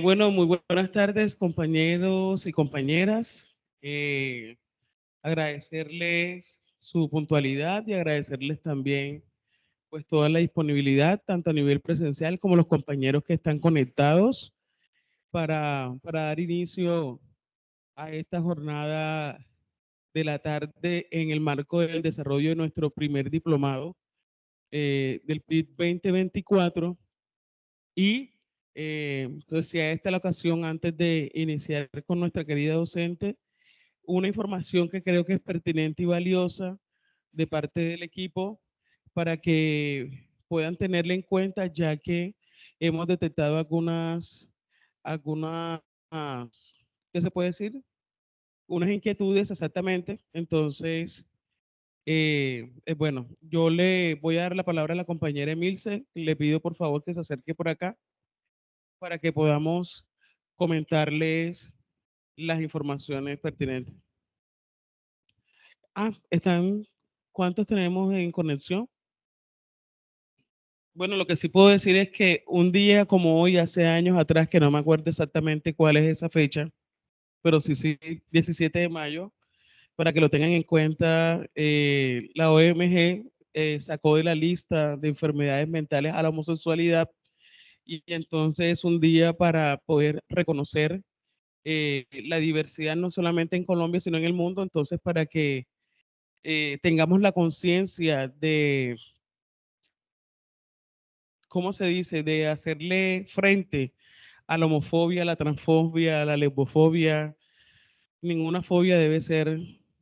Bueno, muy buenas tardes, compañeros y compañeras. Agradecerles su puntualidad y agradecerles también pues toda la disponibilidad, tanto a nivel presencial como los compañeros que están conectados para dar inicio a esta jornada de la tarde en el marco del desarrollo de nuestro primer diplomado del PIT 2024. Y pues si a esta la ocasión, antes de iniciar con nuestra querida docente, una información que creo que es pertinente y valiosa de parte del equipo para que puedan tenerla en cuenta, ya que hemos detectado algunas, ¿qué se puede decir? Unas inquietudes exactamente. Entonces, bueno, yo le voy a dar la palabra a la compañera Emilce. Le pido por favor que se acerque por acá para que podamos comentarles las informaciones pertinentes. ¿Cuántos tenemos en conexión? Bueno, lo que sí puedo decir es que un día como hoy, hace años atrás, que no me acuerdo exactamente cuál es esa fecha, pero sí, 17 de mayo, para que lo tengan en cuenta, la OMG sacó de la lista de enfermedades mentales a la homosexualidad, y entonces es un día para poder reconocer la diversidad no solamente en Colombia, sino en el mundo. Entonces, para que tengamos la conciencia de, ¿cómo se dice?, de hacerle frente a la homofobia, a la transfobia, a la lesbofobia. Ninguna fobia debe ser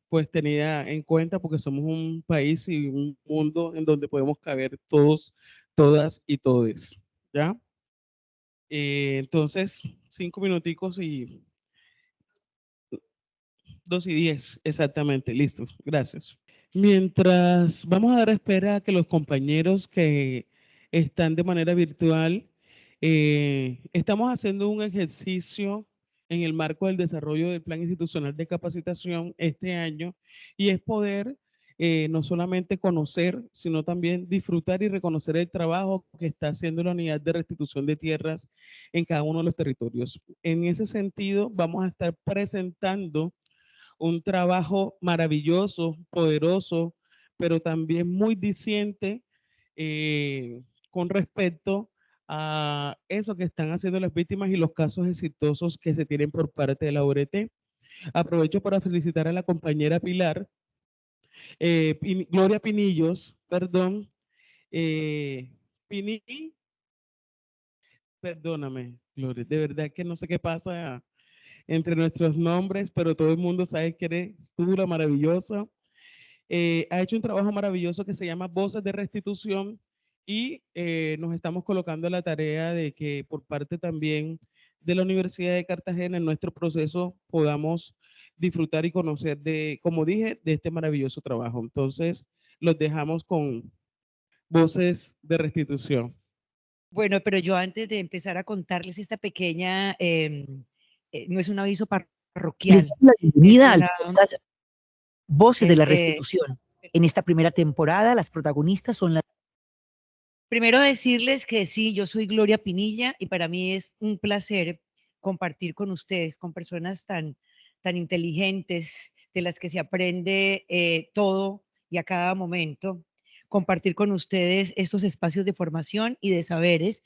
pues tenida en cuenta, porque somos un país y un mundo en donde podemos caber todos, todas y todes, ¿ya? Entonces, 5 minuticos y 2:10, exactamente, listo, gracias. Mientras vamos a dar espera a que los compañeros que están de manera virtual, estamos haciendo un ejercicio en el marco del desarrollo del Plan Institucional de Capacitación este año, y es poder no solamente conocer, sino también disfrutar y reconocer el trabajo que está haciendo la unidad de restitución de tierras en cada uno de los territorios. En ese sentido, vamos a estar presentando un trabajo maravilloso, poderoso, pero también muy diciente con respecto a eso que están haciendo las víctimas y los casos exitosos que se tienen por parte de la ORT. Aprovecho para felicitar a la compañera Pilar, Gloria Pinillos, perdón, eh, Pini, perdóname, Gloria, de verdad que no sé qué pasa entre nuestros nombres, pero todo el mundo sabe que eres tú la maravillosa. Ha hecho un trabajo maravilloso que se llama Voces de Restitución, y nos estamos colocando la tarea de que por parte también de la Universidad de Cartagena, en nuestro proceso, podamos disfrutar y conocer de, como dije, de este maravilloso trabajo. Entonces, los dejamos con Voces de Restitución. Bueno, pero yo antes de empezar a contarles esta pequeña, no es un aviso Les parroquial, doy la es bienvenida al una, podcast Voces de es, la Restitución. En esta primera temporada, las protagonistas son las... primero decirles que sí, yo soy Gloria Pinilla y para mí es un placer compartir con ustedes, con personas tan inteligentes, de las que se aprende todo y a cada momento, compartir con ustedes estos espacios de formación y de saberes.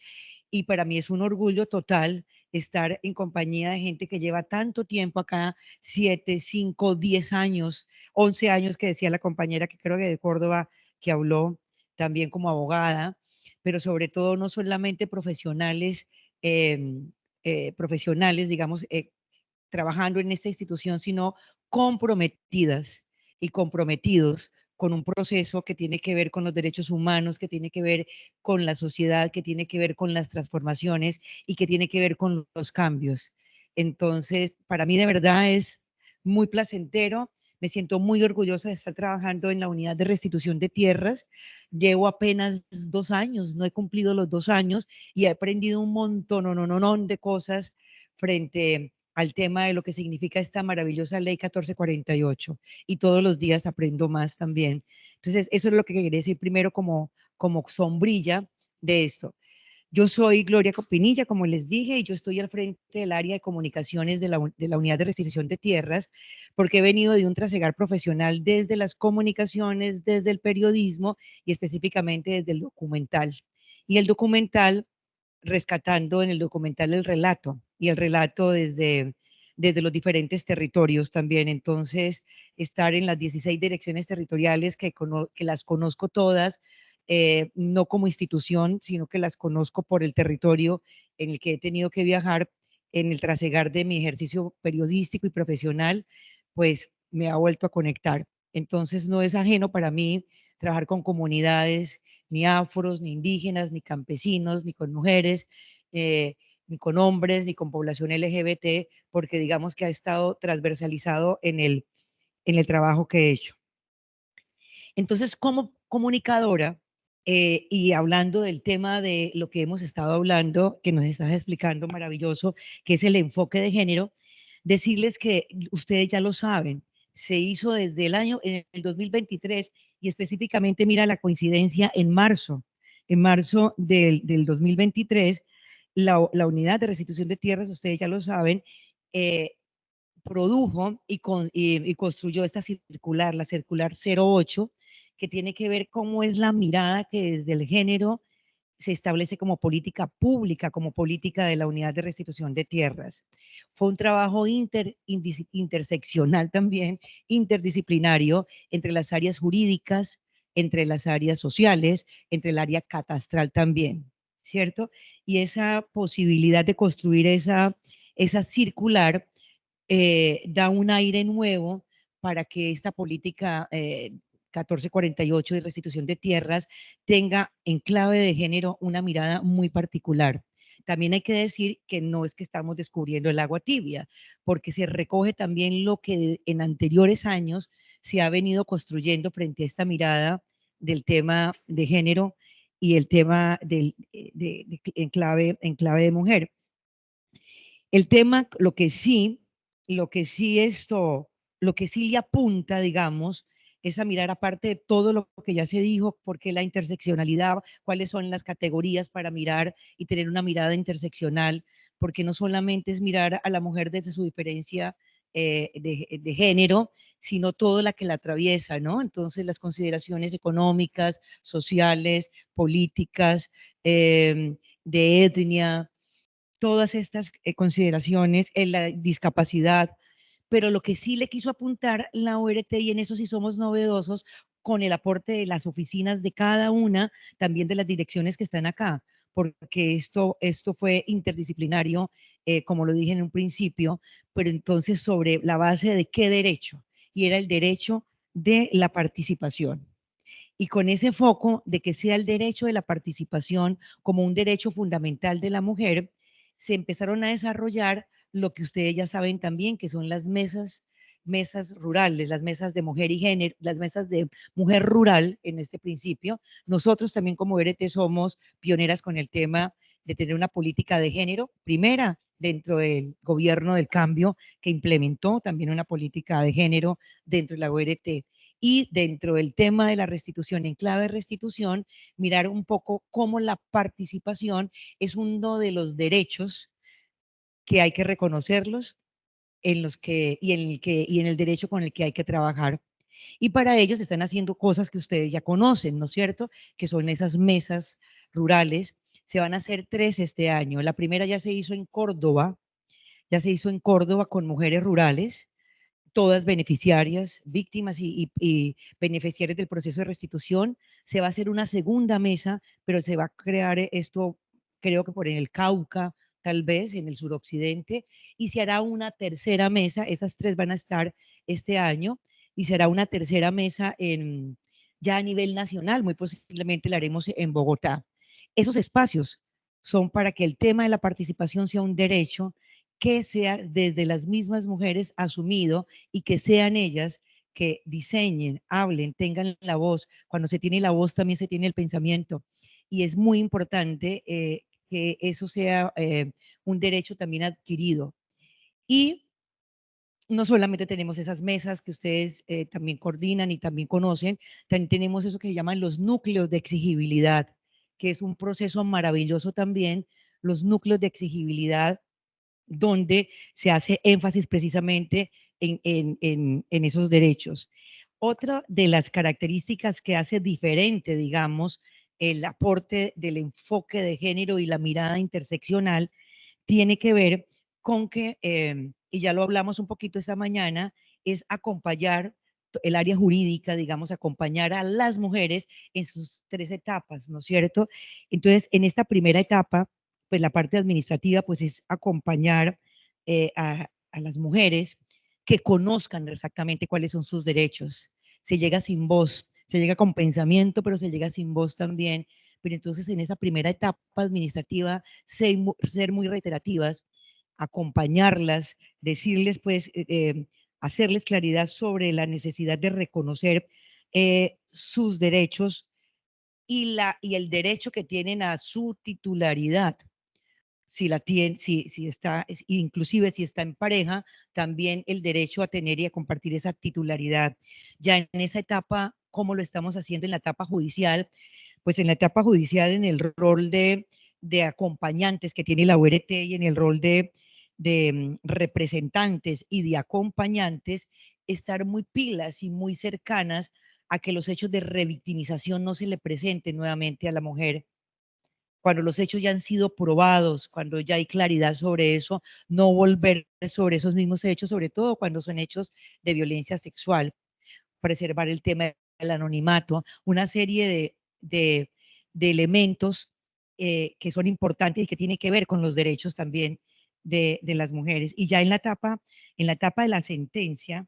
Y para mí es un orgullo total estar en compañía de gente que lleva tanto tiempo acá, 7, 5, 10 años, 11 años que decía la compañera que creo que de Córdoba, que habló también como abogada, pero sobre todo no solamente profesionales, profesionales, digamos, trabajando en esta institución, sino comprometidas y comprometidos con un proceso que tiene que ver con los derechos humanos, que tiene que ver con la sociedad, que tiene que ver con las transformaciones y que tiene que ver con los cambios. Entonces, para mí de verdad es muy placentero. Me siento muy orgullosa de estar trabajando en la unidad de restitución de tierras. Llevo apenas 2 años, no he cumplido los 2 años y he aprendido un montón, de cosas frente al tema de lo que significa esta maravillosa ley 1448, y todos los días aprendo más también. Entonces, eso es lo que quería decir primero como sombrilla de esto. Yo soy Gloria Copinilla, como les dije, y yo estoy al frente del área de comunicaciones de la Unidad de Restitución de Tierras, porque he venido de un trasegar profesional desde las comunicaciones, desde el periodismo y específicamente desde el documental. Y el documental, rescatando en el documental el relato, y el relato desde los diferentes territorios también. Entonces, estar en las 16 direcciones territoriales que las conozco todas, no como institución, sino que las conozco por el territorio en el que he tenido que viajar en el trasegar de mi ejercicio periodístico y profesional, pues me ha vuelto a conectar. Entonces no es ajeno para mí trabajar con comunidades, ni afros, ni indígenas, ni campesinos, ni con mujeres, ni con hombres, ni con población LGBT, porque digamos que ha estado transversalizado en el trabajo que he hecho. Entonces, como comunicadora, y hablando del tema de lo que hemos estado hablando, que nos estás explicando maravilloso, que es el enfoque de género, decirles que ustedes ya lo saben, se hizo desde en el 2023 y específicamente, mira la coincidencia, en marzo del 2023, la unidad de restitución de tierras, ustedes ya lo saben, eh, produjo y construyó esta circular, la circular 08, que tiene que ver cómo es la mirada que desde el género se establece como política pública, como política de la unidad de restitución de tierras. Fue un trabajo interseccional también, interdisciplinario, entre las áreas jurídicas, entre las áreas sociales, entre el área catastral también, ¿cierto? Y esa posibilidad de construir esa circular da un aire nuevo para que esta política 1448 de restitución de tierras tenga en clave de género una mirada muy particular. También hay que decir que no es que estamos descubriendo el agua tibia, porque se recoge también lo que en anteriores años se ha venido construyendo frente a esta mirada del tema de género y el tema en clave de mujer. El tema, lo que sí le apunta, digamos, es a mirar aparte de todo lo que ya se dijo, porque la interseccionalidad, cuáles son las categorías para mirar y tener una mirada interseccional, porque no solamente es mirar a la mujer desde su diferencia de género, sino toda la que la atraviesa, ¿no? Entonces, las consideraciones económicas, sociales, políticas, de etnia, todas estas consideraciones en la discapacidad, pero lo que sí le quiso apuntar la ORT, y en eso sí somos novedosos, con el aporte de las oficinas de cada una, también de las direcciones que están acá, porque esto fue interdisciplinario, como lo dije en un principio, pero entonces sobre la base de qué derecho, y era el derecho de la participación. Y con ese foco de que sea el derecho de la participación como un derecho fundamental de la mujer, se empezaron a desarrollar lo que ustedes ya saben también, que son las mesas rurales, las mesas de mujer y género, las mesas de mujer rural en este principio. Nosotros también como ERT somos pioneras con el tema de tener una política de género, primera dentro del gobierno del cambio, que implementó también una política de género dentro de la ORT. Y dentro del tema de la restitución, en clave de restitución, mirar un poco cómo la participación es uno de los derechos que hay que reconocerlos en los que, y en el derecho con el que hay que trabajar. Y para ellos están haciendo cosas que ustedes ya conocen, ¿no es cierto? Que son esas mesas rurales. Se van a hacer 3 este año. La primera ya se hizo en Córdoba, con mujeres rurales, todas beneficiarias, víctimas y beneficiarias del proceso de restitución. Se va a hacer una segunda mesa, pero se va a crear esto, creo que por en el Cauca, tal vez en el suroccidente, y se hará una tercera mesa, esas 3 van a estar este año, y se hará una tercera mesa ya a nivel nacional, muy posiblemente la haremos en Bogotá. Esos espacios son para que el tema de la participación sea un derecho que sea desde las mismas mujeres asumido y que sean ellas que diseñen, hablen, tengan la voz. Cuando se tiene la voz también se tiene el pensamiento. Y es muy importante que eso sea un derecho también adquirido. Y no solamente tenemos esas mesas que ustedes también coordinan y también conocen, también tenemos eso que se llaman los núcleos de exigibilidad, que es un proceso maravilloso también, los núcleos de exigibilidad, donde se hace énfasis precisamente en esos derechos. Otra de las características que hace diferente, digamos, el aporte del enfoque de género y la mirada interseccional tiene que ver con que, y ya lo hablamos un poquito esta mañana, es acompañar el área jurídica, digamos, acompañar a las mujeres en sus 3 etapas, ¿no es cierto? Entonces, en esta primera etapa, pues la parte administrativa, pues es acompañar a las mujeres que conozcan exactamente cuáles son sus derechos. Se llega sin voz, se llega con pensamiento, pero se llega sin voz también. Pero entonces en esa primera etapa administrativa, ser muy reiterativas, acompañarlas, decirles, pues, hacerles claridad sobre la necesidad de reconocer sus derechos y el derecho que tienen a su titularidad. Si la tiene, si está, inclusive si está en pareja, también el derecho a tener y a compartir esa titularidad. Ya en esa etapa, ¿cómo lo estamos haciendo en la etapa judicial? Pues en la etapa judicial, en el rol de acompañantes que tiene la URT y en el rol de representantes y de acompañantes, estar muy pilas y muy cercanas a que los hechos de revictimización no se le presenten nuevamente a la mujer. Cuando los hechos ya han sido probados, cuando ya hay claridad sobre eso, no volver sobre esos mismos hechos, sobre todo cuando son hechos de violencia sexual, preservar el tema del anonimato, una serie de elementos que son importantes y que tienen que ver con los derechos también de las mujeres. Y ya en la etapa de la sentencia,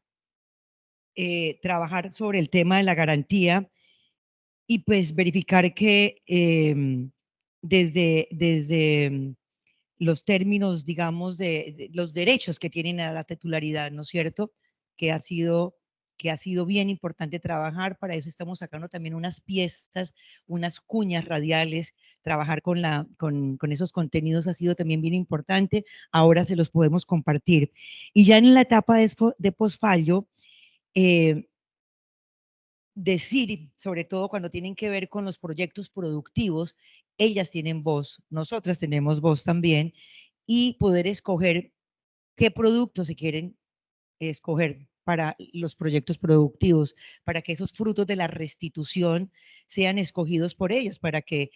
trabajar sobre el tema de la garantía y pues verificar que desde los términos, digamos, de los derechos que tienen a la titularidad, ¿no es cierto? Que ha sido, que ha sido bien importante trabajar. Para eso estamos sacando también unas piezas, unas cuñas radiales. Trabajar con esos contenidos ha sido también bien importante. Ahora se los podemos compartir. Y ya en la etapa de posfallo, eh, decir, sobre todo cuando tienen que ver con los proyectos productivos, ellas tienen voz, nosotras tenemos voz también, y poder escoger qué productos se quieren escoger para los proyectos productivos, para que esos frutos de la restitución sean escogidos por ellos, para que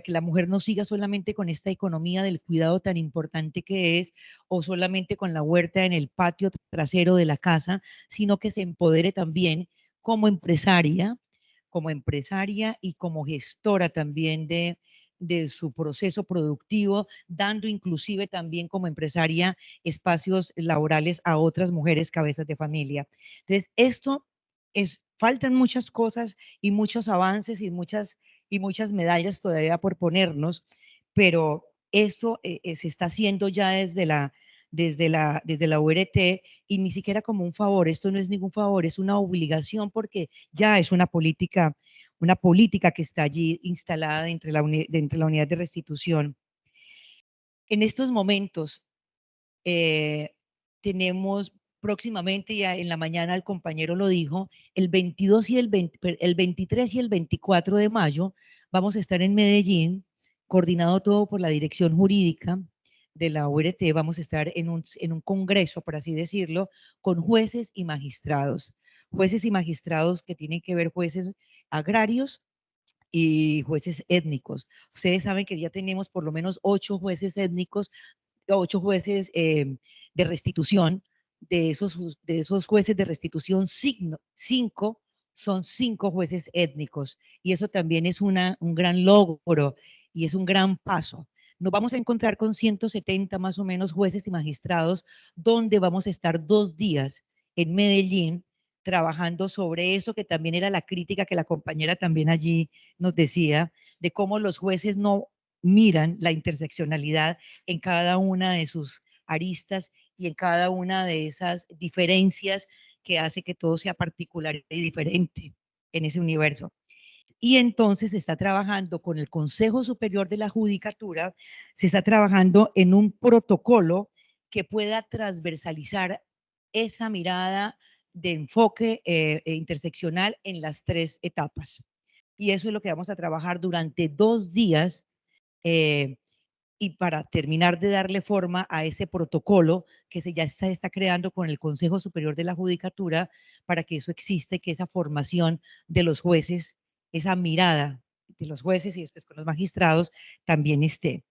la mujer no siga solamente con esta economía del cuidado tan importante que es, o solamente con la huerta en el patio trasero de la casa, sino que se empodere también como empresaria y como gestora también de su proceso productivo, dando inclusive también como empresaria espacios laborales a otras mujeres cabezas de familia. Entonces, faltan muchas cosas y muchos avances y muchas medallas todavía por ponernos, pero esto se está haciendo ya desde la URT y ni siquiera como un favor, esto no es ningún favor, es una obligación porque ya es una política que está allí instalada dentro de la unidad de restitución. En estos momentos tenemos próximamente, ya en la mañana el compañero lo dijo, el 22 y el 23 y el 24 de mayo vamos a estar en Medellín, coordinado todo por la dirección jurídica de la URT, vamos a estar en un congreso, por así decirlo, con jueces y magistrados que tienen que ver jueces agrarios y jueces étnicos. Ustedes saben que ya tenemos por lo menos 8 jueces étnicos, 8 jueces de restitución. De esos jueces de restitución, 5 son 5 jueces étnicos. Y eso también es un gran logro y es un gran paso. Nos vamos a encontrar con 170 más o menos jueces y magistrados, donde vamos a estar 2 días en Medellín trabajando sobre eso, que también era la crítica que la compañera también allí nos decía, de cómo los jueces no miran la interseccionalidad en cada una de sus aristas y en cada una de esas diferencias que hace que todo sea particular y diferente en ese universo. Y entonces se está trabajando con el Consejo Superior de la Judicatura, se está trabajando en un protocolo que pueda transversalizar esa mirada de enfoque interseccional en las 3 etapas. Y eso es lo que vamos a trabajar durante 2 días. Y para terminar de darle forma a ese protocolo que ya se está creando con el Consejo Superior de la Judicatura, para que eso existe, que esa formación de los jueces, esa mirada de los jueces y después con los magistrados también esté.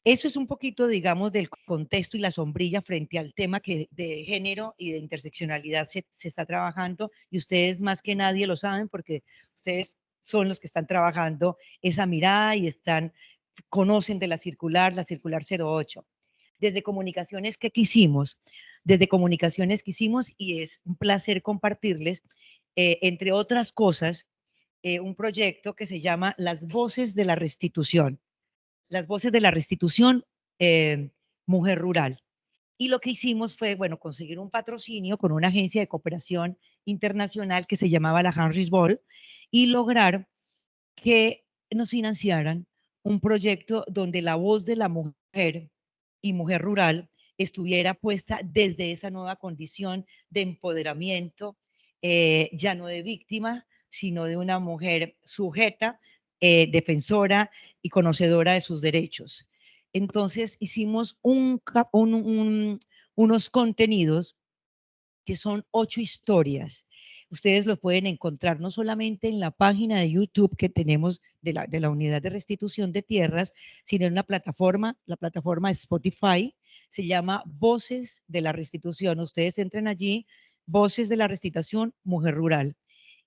Eso es un poquito, digamos, del contexto y la sombrilla frente al tema que de género y de interseccionalidad se está trabajando, y ustedes más que nadie lo saben porque ustedes son los que están trabajando esa mirada y conocen de la circular 08. Desde Comunicaciones, ¿qué quisimos? Desde Comunicaciones quisimos, y es un placer compartirles, entre otras cosas, un proyecto que se llama Las Voces de la Restitución. Las Voces de la Restitución, Mujer Rural. Y lo que hicimos fue, bueno, conseguir un patrocinio con una agencia de cooperación internacional que se llamaba la Henry's Ball y lograr que nos financiaran un proyecto donde la voz de la mujer y mujer rural estuviera puesta desde esa nueva condición de empoderamiento, ya no de víctima, sino de una mujer sujeta, defensora y conocedora de sus derechos. Entonces hicimos unos contenidos que son 8 historias. Ustedes los pueden encontrar no solamente en la página de YouTube que tenemos de la Unidad de Restitución de Tierras, sino en la plataforma Spotify, se llama Voces de la Restitución. Ustedes entren allí, Voces de la Restitución, Mujer Rural.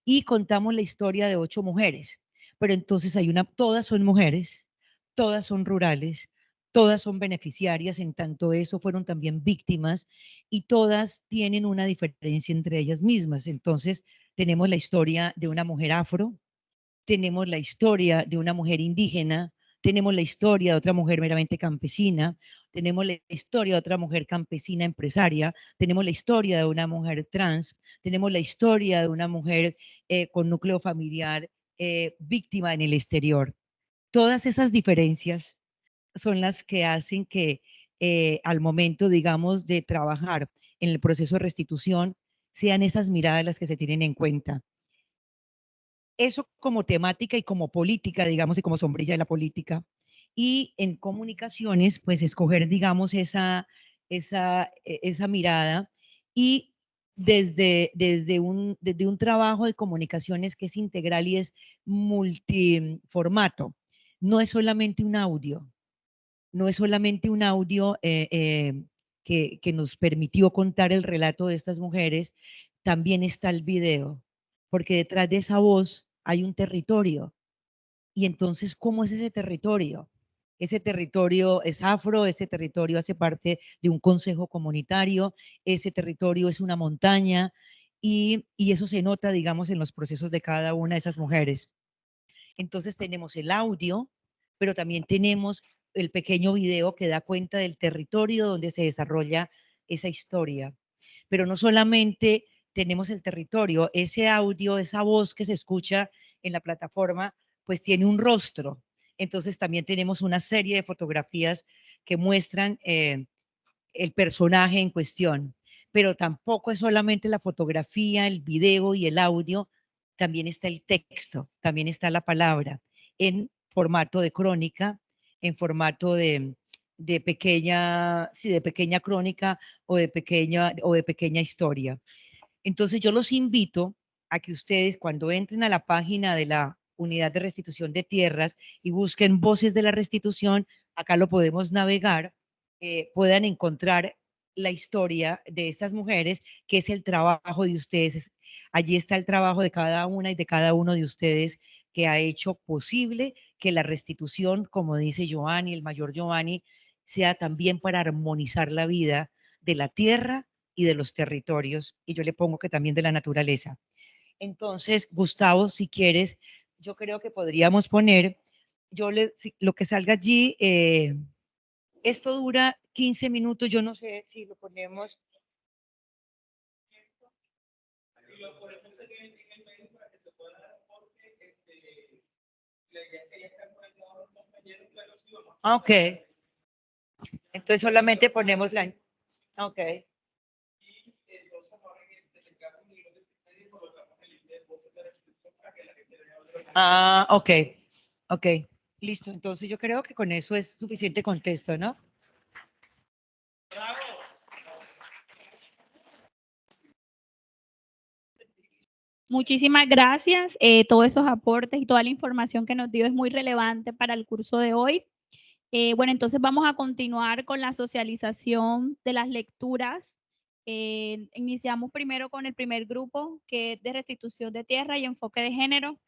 Y contamos la historia de 8 mujeres. Pero entonces todas son mujeres, todas son rurales, todas son beneficiarias, en tanto eso fueron también víctimas, y todas tienen una diferencia entre ellas mismas. Entonces, tenemos la historia de una mujer afro, tenemos la historia de una mujer indígena, tenemos la historia de otra mujer meramente campesina, tenemos la historia de otra mujer campesina empresaria, tenemos la historia de una mujer trans, tenemos la historia de una mujer con núcleo familiar víctima en el exterior. Todas esas diferencias son las que hacen que al momento, digamos, de trabajar en el proceso de restitución, sean esas miradas las que se tienen en cuenta. Eso como temática y como política, digamos, y como sombrilla de la política. Y en comunicaciones, pues escoger, digamos, esa mirada, y desde un trabajo de comunicaciones que es integral y es multiformato. No es solamente un audio, no es solamente un audio que nos permitió contar el relato de estas mujeres, también está el video, porque detrás de esa voz hay un territorio. Y entonces, ¿cómo es ese territorio? Ese territorio es afro, ese territorio hace parte de un consejo comunitario, ese territorio es una montaña, y eso se nota, digamos, en los procesos de cada una de esas mujeres. Entonces tenemos el audio, pero también tenemos el pequeño video que da cuenta del territorio donde se desarrolla esa historia. Pero no solamente tenemos el territorio, ese audio, esa voz que se escucha en la plataforma, pues tiene un rostro. Entonces también tenemos una serie de fotografías que muestran el personaje en cuestión. Pero tampoco es solamente la fotografía, el video y el audio, también está el texto, también está la palabra en formato de crónica, en formato de pequeña crónica o de pequeña historia. Entonces yo los invito a que ustedes, cuando entren a la página de la Unidad de Restitución de Tierras y busquen Voces de la Restitución, acá lo podemos navegar, puedan encontrar la historia de estas mujeres, que es el trabajo de ustedes. Allí está el trabajo de cada una y de cada uno de ustedes, que ha hecho posible que la restitución, como dice Giovanni, el mayor Giovanni, sea también para armonizar la vida de la tierra y de los territorios, y yo le pongo que también de la naturaleza. Entonces, Gustavo, si quieres, yo creo que podríamos poner, lo que salga allí, esto dura 15 minutos, yo no sé si lo ponemos. Lo ponemos en el medio para que se pueda dar, porque la idea es que ya están conectados los compañeros, pero sí vamos. Ok. Entonces solamente ponemos la. Ok. Ah, ok, ok, listo. Entonces yo creo que con eso es suficiente contexto, ¿no? Muchísimas gracias. Todos esos aportes y toda la información que nos dio es muy relevante para el curso de hoy. Bueno, entonces vamos a continuar con la socialización de las lecturas. Iniciamos primero con el primer grupo, que es de restitución de tierra y enfoque de género.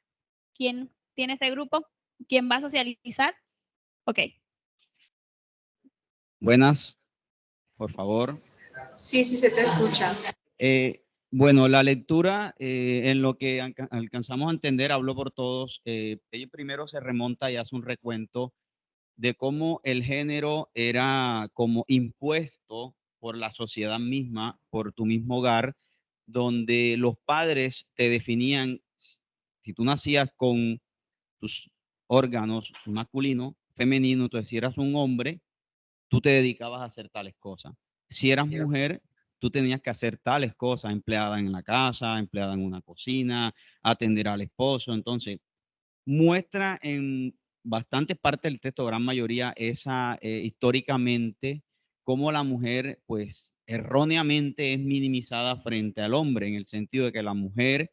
¿Quién tiene ese grupo? ¿Quién va a socializar? Ok. Buenas, por favor. Sí, sí se te escucha. Bueno, la lectura, en lo que alcanzamos a entender, hablo por todos, ella primero se remonta y hace un recuento de cómo el género era como impuesto por la sociedad misma, por tu mismo hogar, donde los padres te definían, si tú nacías con tus órganos masculinos, femeninos, entonces si eras un hombre, tú te dedicabas a hacer tales cosas. Si eras mujer, tú tenías que hacer tales cosas, empleada en la casa, empleada en una cocina, atender al esposo. Entonces, muestra en bastante parte del texto, gran mayoría, esa históricamente, cómo la mujer, pues, erróneamente es minimizada frente al hombre, en el sentido de que la mujer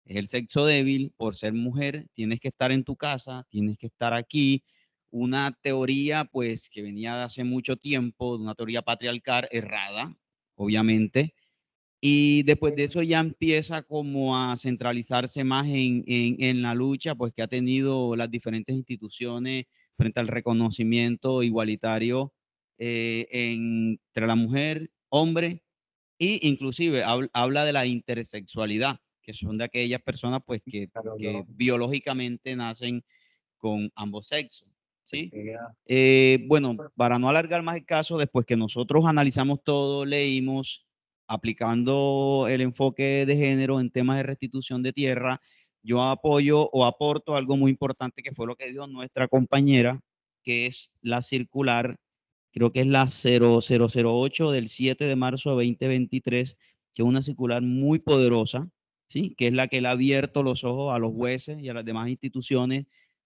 es el sexo débil, por ser mujer, tienes que estar en tu casa, tienes que estar aquí. Una teoría, pues, que venía de hace mucho tiempo, de una teoría patriarcal errada, obviamente. Y después de eso ya empieza como a centralizarse más en la lucha, pues, que ha tenido las diferentes instituciones frente al reconocimiento igualitario entre la mujer, hombre, y inclusive habla de la intersexualidad, que son de aquellas personas pues que biológicamente nacen con ambos sexos, ¿sí? Bueno, para no alargar más el caso, después que nosotros analizamos todo, leímos, aplicando el enfoque de género en temas de restitución de tierra, yo apoyo o aporto algo muy importante que fue lo que dijo nuestra compañera, que es la circular, creo que es la 0008 del 7 de marzo de 2023, que es una circular muy poderosa, ¿sí? Que es la que le ha abierto los ojos a los jueces y a las demás instituciones,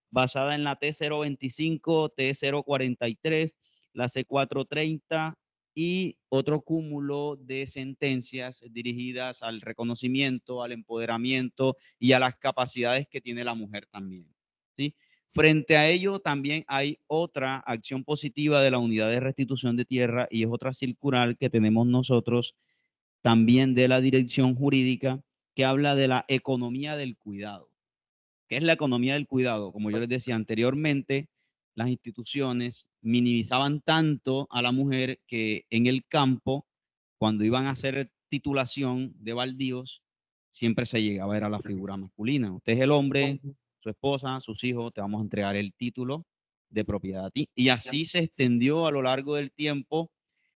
basada en la T025, T043, la C430 y otro cúmulo de sentencias dirigidas al reconocimiento, al empoderamiento y a las capacidades que tiene la mujer también, ¿sí? Frente a ello, también hay otra acción positiva de la Unidad de Restitución de Tierra y es otra circular que tenemos nosotros también de la Dirección Jurídica que habla de la economía del cuidado. ¿Qué es la economía del cuidado? Como yo les decía anteriormente, las instituciones minimizaban tanto a la mujer que en el campo, cuando iban a hacer titulación de baldíos, siempre se llegaba a ver a la figura masculina. Usted es el hombre, su esposa, sus hijos, te vamos a entregar el título de propiedad a ti. Y así se extendió a lo largo del tiempo.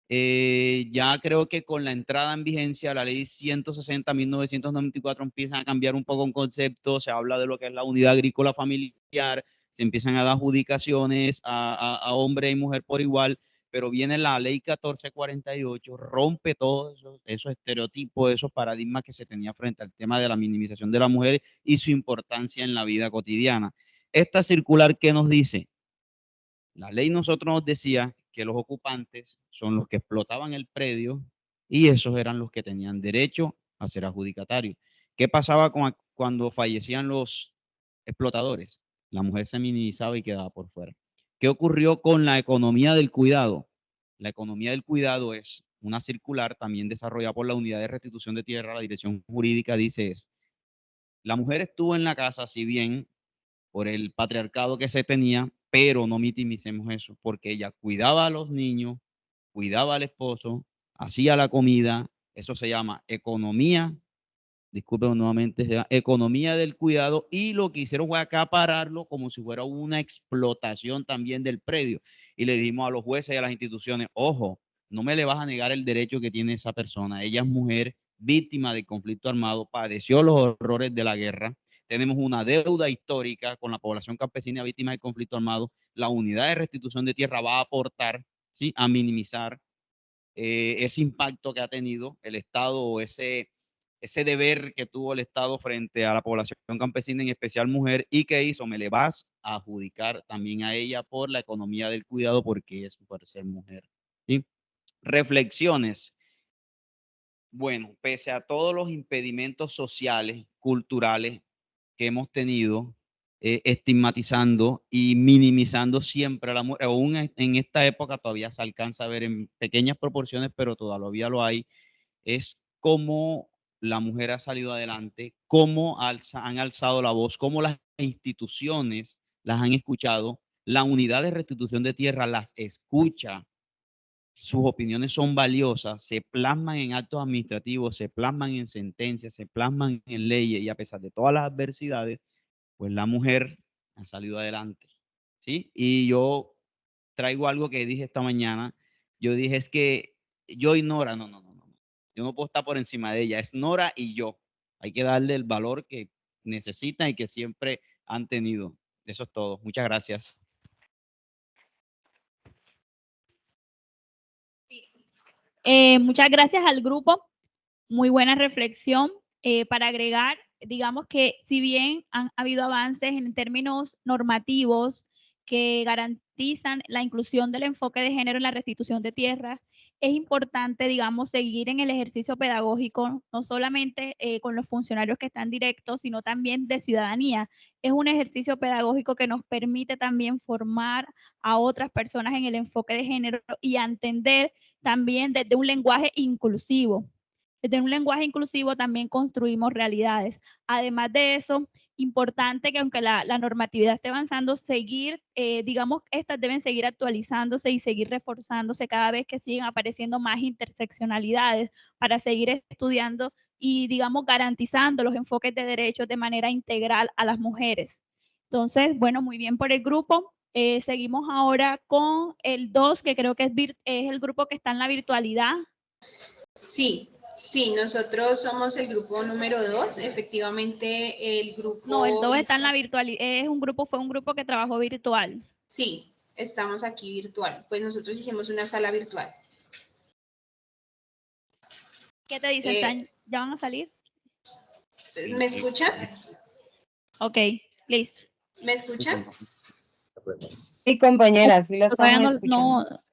Ya creo que con la entrada en vigencia de la ley 160/1994 empiezan a cambiar un poco un concepto, se habla de lo que es la unidad agrícola familiar, se empiezan a dar adjudicaciones a hombre y mujer por igual, pero viene la ley 1448, rompe todos esos estereotipos, esos paradigmas que se tenía frente al tema de la minimización de la mujer y su importancia en la vida cotidiana. Esta circular, ¿qué nos dice? La ley nosotros nos decía que los ocupantes son los que explotaban el predio y esos eran los que tenían derecho a ser adjudicatarios. ¿Qué pasaba cuando fallecían los explotadores? La mujer se minimizaba y quedaba por fuera. ¿Qué ocurrió con la economía del cuidado? La economía del cuidado es una circular también desarrollada por la Unidad de Restitución de Tierra, la Dirección Jurídica dice es, la mujer estuvo en la casa, si bien por el patriarcado que se tenía, pero no mitimicemos eso, porque ella cuidaba a los niños, cuidaba al esposo, hacía la comida, eso se llama economía, disculpen nuevamente, se llama economía del cuidado, y lo que hicieron fue acapararlo como si fuera una explotación también del predio. Y le dijimos a los jueces y a las instituciones, ojo, no me le vas a negar el derecho que tiene esa persona, ella es mujer, víctima del conflicto armado, padeció los horrores de la guerra, tenemos una deuda histórica con la población campesina víctima del conflicto armado, la unidad de restitución de tierra va a aportar, ¿sí?, a minimizar ese impacto que ha tenido el Estado o ese ese deber que tuvo el Estado frente a la población campesina, en especial mujer, y que hizo, me le vas a adjudicar también a ella por la economía del cuidado, porque es por ser mujer. ¿Sí? Reflexiones. Bueno, pese a todos los impedimentos sociales, culturales que hemos tenido, estigmatizando y minimizando siempre a la mujer, aún en esta época todavía se alcanza a ver en pequeñas proporciones, pero todavía lo hay, es cómo la mujer ha salido adelante, cómo han alzado la voz, cómo las instituciones las han escuchado, la unidad de restitución de tierra las escucha, sus opiniones son valiosas, se plasman en actos administrativos, se plasman en sentencias, se plasman en leyes, y a pesar de todas las adversidades, pues la mujer ha salido adelante, ¿sí? Y yo traigo algo que dije esta mañana. Yo dije, es que yo y Nora, no. Yo no puedo estar por encima de ella, es Nora y yo. Hay que darle el valor que necesitan y que siempre han tenido. Eso es todo. Muchas gracias. Muchas gracias al grupo. Muy buena reflexión. Para agregar, digamos que si bien han habido avances en términos normativos que garantizan la inclusión del enfoque de género en la restitución de tierras, es importante, digamos, seguir en el ejercicio pedagógico, no solamente con los funcionarios que están directos, sino también de ciudadanía. Es un ejercicio pedagógico que nos permite también formar a otras personas en el enfoque de género y a entender también desde un lenguaje inclusivo. Desde un lenguaje inclusivo también construimos realidades. Además de eso, importante que aunque la normatividad esté avanzando, seguir, digamos, estas deben seguir actualizándose y seguir reforzándose cada vez que siguen apareciendo más interseccionalidades para seguir estudiando y, digamos, garantizando los enfoques de derechos de manera integral a las mujeres. Entonces, bueno, muy bien por el grupo. Seguimos ahora con el 2, que creo que es el grupo que está en la virtualidad. Sí, nosotros somos el grupo número 2, efectivamente el grupo... No, el 2 está en la virtualidad, fue un grupo que trabajó virtual. Sí, estamos aquí virtual, pues nosotros hicimos una sala virtual. ¿Qué te dicen? ¿Ya van a salir? ¿Me escuchan? Ok, listo. ¿Me escuchan? Sí, compañera, sí la estamos escuchando. No,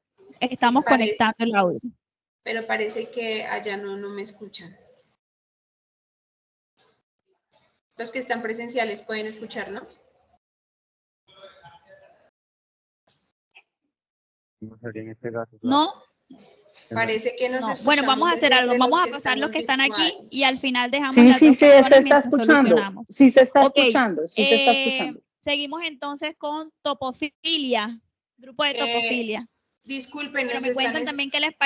estamos conectando el audio. Pero parece que allá no me escuchan. Los que están presenciales, ¿pueden escucharnos? No. Parece que nos escuchamos. Bueno, vamos a hacer algo. Vamos a pasar los que están aquí y al final dejamos las Sí, dos se personas está escuchando. Sí se está escuchando, sí se está escuchando. Seguimos entonces con topofilia, grupo de topofilia. Disculpen, pero me cuentan también qué les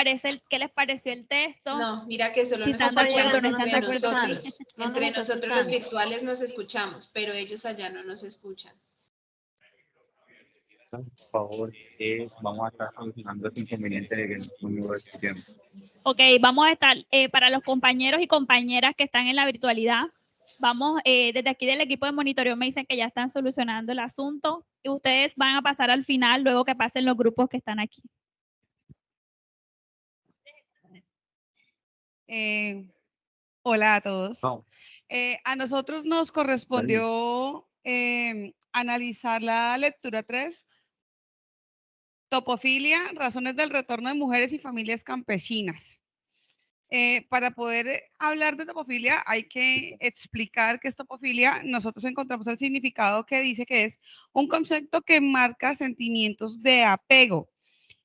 pareció el texto. No, mira que solo si nos están escuchamos de acuerdo, entre nosotros. Entre nosotros los virtuales nos escuchamos, pero ellos allá no nos escuchan. Por favor, vamos a estar solucionando ese inconveniente de que no me voy a tiempo. Ok, vamos a estar, para los compañeros y compañeras que están en la virtualidad, vamos, desde aquí del equipo de monitoreo me dicen que ya están solucionando el asunto y ustedes van a pasar al final luego que pasen los grupos que están aquí. Hola a todos. A nosotros nos correspondió analizar la lectura 3, topofilia, razones del retorno de mujeres y familias campesinas. Para poder hablar de topofilia hay que explicar qué es topofilia. Nosotros encontramos el significado que dice que es un concepto que marca sentimientos de apego,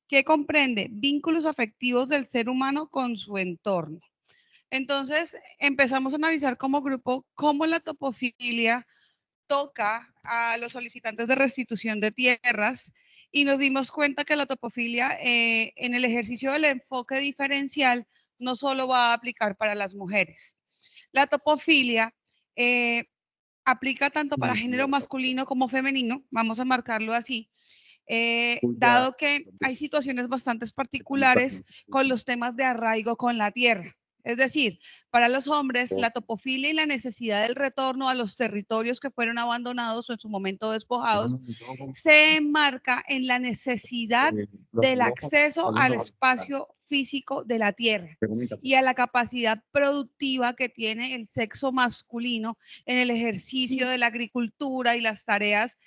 que comprende vínculos afectivos del ser humano con su entorno. Entonces, empezamos a analizar como grupo cómo la topofilia toca a los solicitantes de restitución de tierras y nos dimos cuenta que la topofilia en el ejercicio del enfoque diferencial no solo va a aplicar para las mujeres. La topofilia aplica tanto para género masculino como femenino, vamos a marcarlo así, dado que hay situaciones bastante particulares con los temas de arraigo con la tierra. Es decir, para los hombres, la topofilia y la necesidad del retorno a los territorios que fueron abandonados o en su momento despojados se enmarca en la necesidad del acceso al espacio físico de la tierra y a la capacidad productiva que tiene el sexo masculino en el ejercicio de la agricultura y las tareas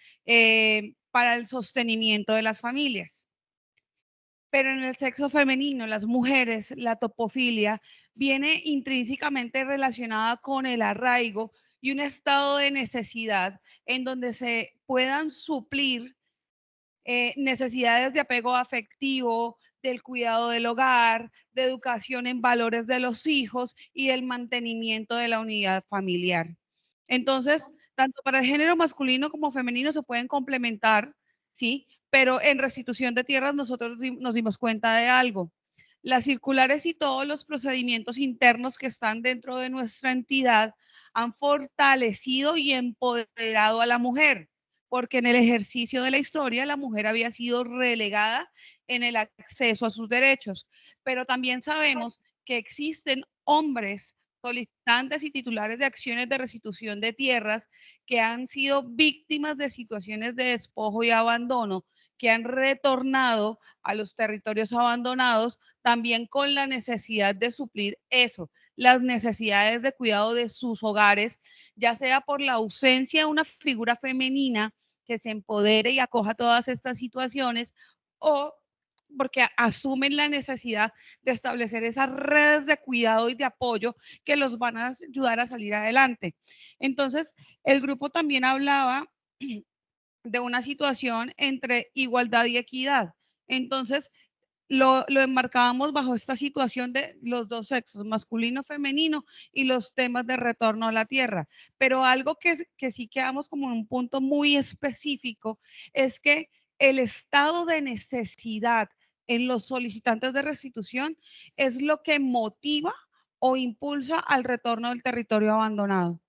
para el sostenimiento de las familias. Pero en el sexo femenino, las mujeres, la topofilia viene intrínsecamente relacionada con el arraigo y un estado de necesidad en donde se puedan suplir necesidades de apego afectivo, del cuidado del hogar, de educación en valores de los hijos y del mantenimiento de la unidad familiar. Entonces, tanto para el género masculino como femenino se pueden complementar, ¿sí? Pero en restitución de tierras nosotros nos dimos cuenta de algo. Las circulares y todos los procedimientos internos que están dentro de nuestra entidad han fortalecido y empoderado a la mujer, porque en el ejercicio de la historia la mujer había sido relegada en el acceso a sus derechos. Pero también sabemos que existen hombres solicitantes y titulares de acciones de restitución de tierras que han sido víctimas de situaciones de despojo y abandono, que han retornado a los territorios abandonados, también con la necesidad de suplir eso, las necesidades de cuidado de sus hogares, ya sea por la ausencia de una figura femenina que se empodere y acoja todas estas situaciones, o porque asumen la necesidad de establecer esas redes de cuidado y de apoyo que los van a ayudar a salir adelante. Entonces, el grupo también hablaba de una situación entre igualdad y equidad. Entonces, lo enmarcábamos bajo esta situación de los dos sexos, masculino, femenino, y los temas de retorno a la tierra. Pero algo que sí quedamos como en un punto muy específico es que el estado de necesidad en los solicitantes de restitución es lo que motiva o impulsa al retorno del territorio abandonado.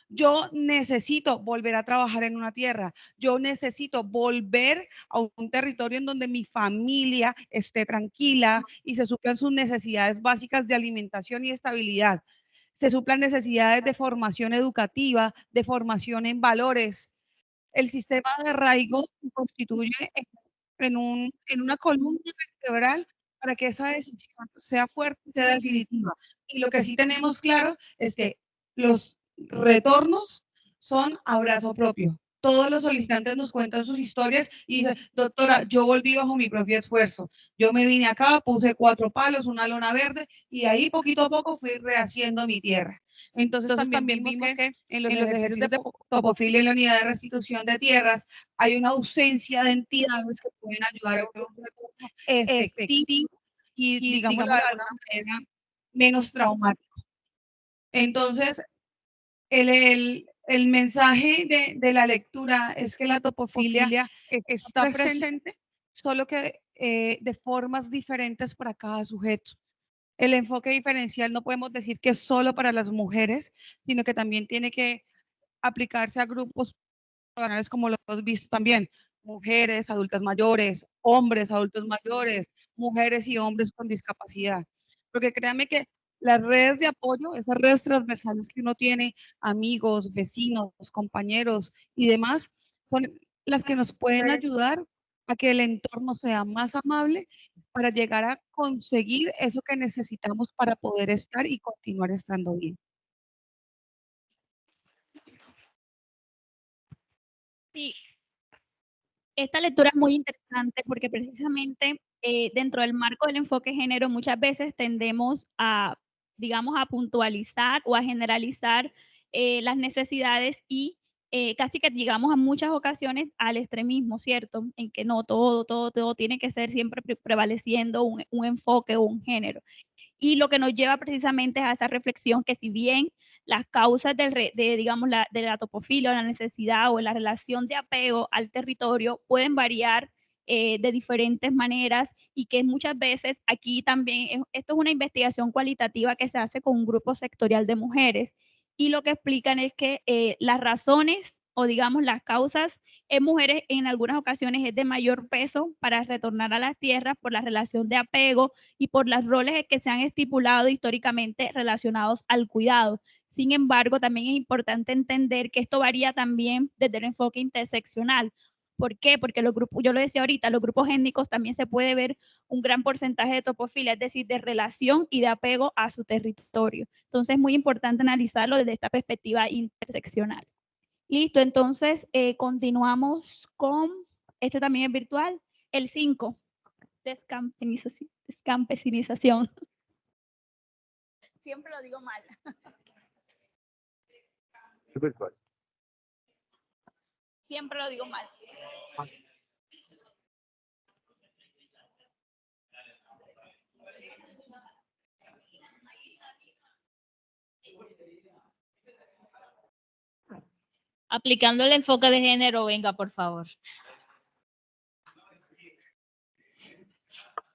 Yo necesito volver a trabajar en una tierra. Yo necesito volver a un territorio en donde mi familia esté tranquila y se suplan sus necesidades básicas de alimentación y estabilidad. Se suplan necesidades de formación educativa, de formación en valores. El sistema de arraigo constituye en una columna vertebral para que esa decisión sea fuerte, sea definitiva. Y lo que sí tenemos claro es que los retornos son abrazo propio. Todos los solicitantes nos cuentan sus historias y dicen, doctora, yo volví bajo mi propio esfuerzo. Yo me vine acá, puse 4 palos, una lona verde y ahí poquito a poco fui rehaciendo mi tierra. Entonces también vimos que en los ejercicios de topofilia y la unidad de restitución de tierras hay una ausencia de entidades que pueden ayudar a un retorno efectivo y, digamos, de alguna manera menos traumático. Entonces, el mensaje de la lectura es que la topofilia está presente, solo que de formas diferentes para cada sujeto. El enfoque diferencial no podemos decir que es solo para las mujeres, sino que también tiene que aplicarse a grupos profesionales como lo hemos visto también, mujeres, adultas mayores, hombres, adultos mayores, mujeres y hombres con discapacidad. Porque créanme que las redes de apoyo, esas redes transversales que uno tiene, amigos, vecinos, compañeros y demás, son las que nos pueden ayudar a que el entorno sea más amable para llegar a conseguir eso que necesitamos para poder estar y continuar estando bien. Sí, esta lectura es muy interesante porque precisamente dentro del marco del enfoque género muchas veces tendemos a, digamos, a puntualizar o a generalizar las necesidades y casi que llegamos a muchas ocasiones al extremismo, ¿cierto? En que no, todo tiene que ser siempre prevaleciendo un enfoque o un género. Y lo que nos lleva precisamente a esa reflexión que si bien las causas digamos, de la topofilia o la necesidad o la relación de apego al territorio pueden variar de diferentes maneras y que muchas veces aquí también, esto es una investigación cualitativa que se hace con un grupo sectorial de mujeres y lo que explican es que las razones o digamos las causas en mujeres en algunas ocasiones es de mayor peso para retornar a las tierras por la relación de apego y por los roles que se han estipulado históricamente relacionados al cuidado. Sin embargo, también es importante entender que esto varía también desde el enfoque interseccional. ¿Por qué? Porque los grupos, yo lo decía ahorita, los grupos étnicos también se puede ver un gran porcentaje de topofilia, es decir, de relación y de apego a su territorio. Entonces es muy importante analizarlo desde esta perspectiva interseccional. Listo, entonces continuamos con, este también es virtual, el 5, descampesinización. Siempre lo digo mal. Siempre lo digo mal. Aplicando el enfoque de género, venga, por favor.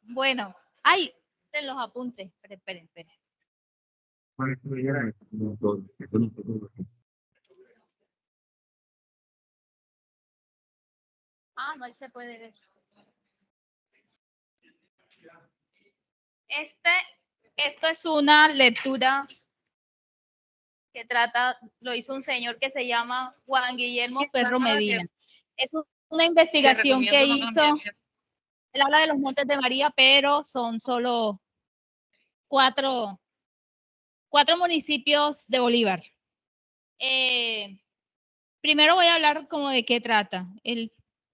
Bueno, ay, te los apuntes. Esperen. Ah, no, ahí se puede ver. Esto es una lectura que trata, lo hizo un señor que se llama Juan Guillermo Ferro Medina. Es una investigación que hizo, él habla de los Montes de María, pero son solo cuatro municipios de Bolívar. Primero voy a hablar como de qué trata.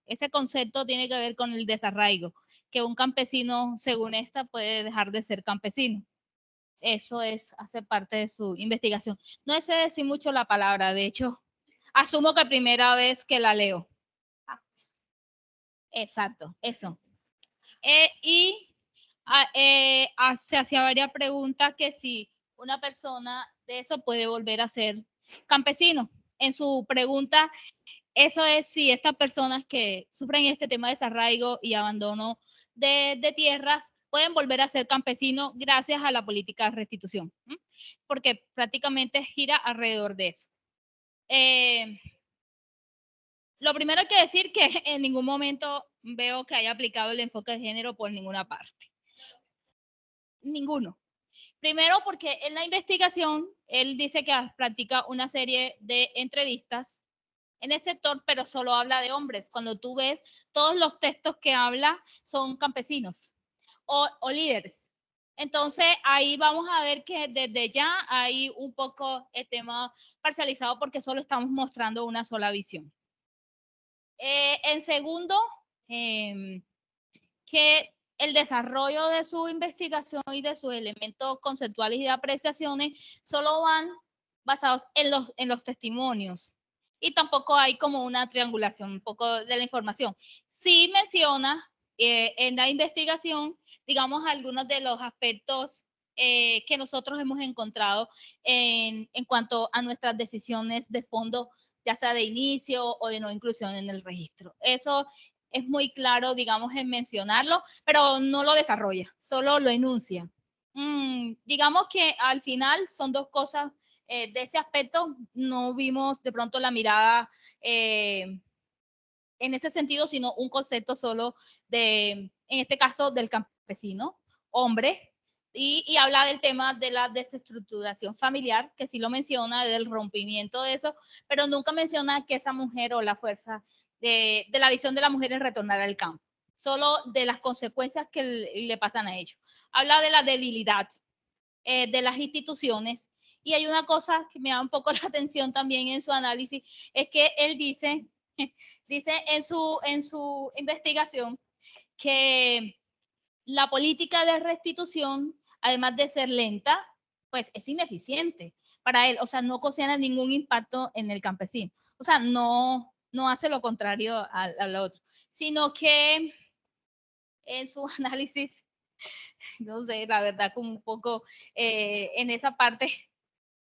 Ese concepto tiene que ver con el desarraigo, que un campesino, según esta, puede dejar de ser campesino. Eso hace parte de su investigación. No sé decir mucho la palabra, de hecho, asumo que primera vez que la leo. Exacto, eso. Se hacía varias preguntas que si una persona de eso puede volver a ser campesino. En su pregunta, eso es si estas personas que sufren este tema de desarraigo y abandono de tierras pueden volver a ser campesinos gracias a la política de restitución, porque prácticamente gira alrededor de eso. Lo primero hay que decir que en ningún momento veo que haya aplicado el enfoque de género por ninguna parte. Ninguno. Primero porque en la investigación él dice que practica una serie de entrevistas en el sector, pero solo habla de hombres. Cuando tú ves, todos los textos que habla son campesinos o líderes. Entonces, ahí vamos a ver que desde ya hay un poco el tema parcializado porque solo estamos mostrando una sola visión. En segundo, que el desarrollo de su investigación y de sus elementos conceptuales y de apreciaciones solo van basados en los testimonios. Y tampoco hay como una triangulación un poco de la información. Sí menciona en la investigación, digamos, algunos de los aspectos que nosotros hemos encontrado en cuanto a nuestras decisiones de fondo, ya sea de inicio o de no inclusión en el registro. Eso es muy claro, digamos, en mencionarlo, pero no lo desarrolla, solo lo enuncia. Digamos que al final son dos cosas. De ese aspecto no vimos de pronto la mirada en ese sentido, sino un concepto solo en este caso, del campesino, hombre, y habla del tema de la desestructuración familiar, que sí lo menciona, del rompimiento de eso, pero nunca menciona que esa mujer o la fuerza de la visión de la mujer es retornar al campo, solo de las consecuencias que le pasan a ellos. Habla de la debilidad de las instituciones. Y hay una cosa que me da un poco la atención también en su análisis, es que él dice en su investigación que la política de restitución, además de ser lenta, pues es ineficiente para él, o sea, no ocasiona ningún impacto en el campesino, o sea, no hace lo contrario al otro, sino que en su análisis, no sé, la verdad, como un poco en esa parte,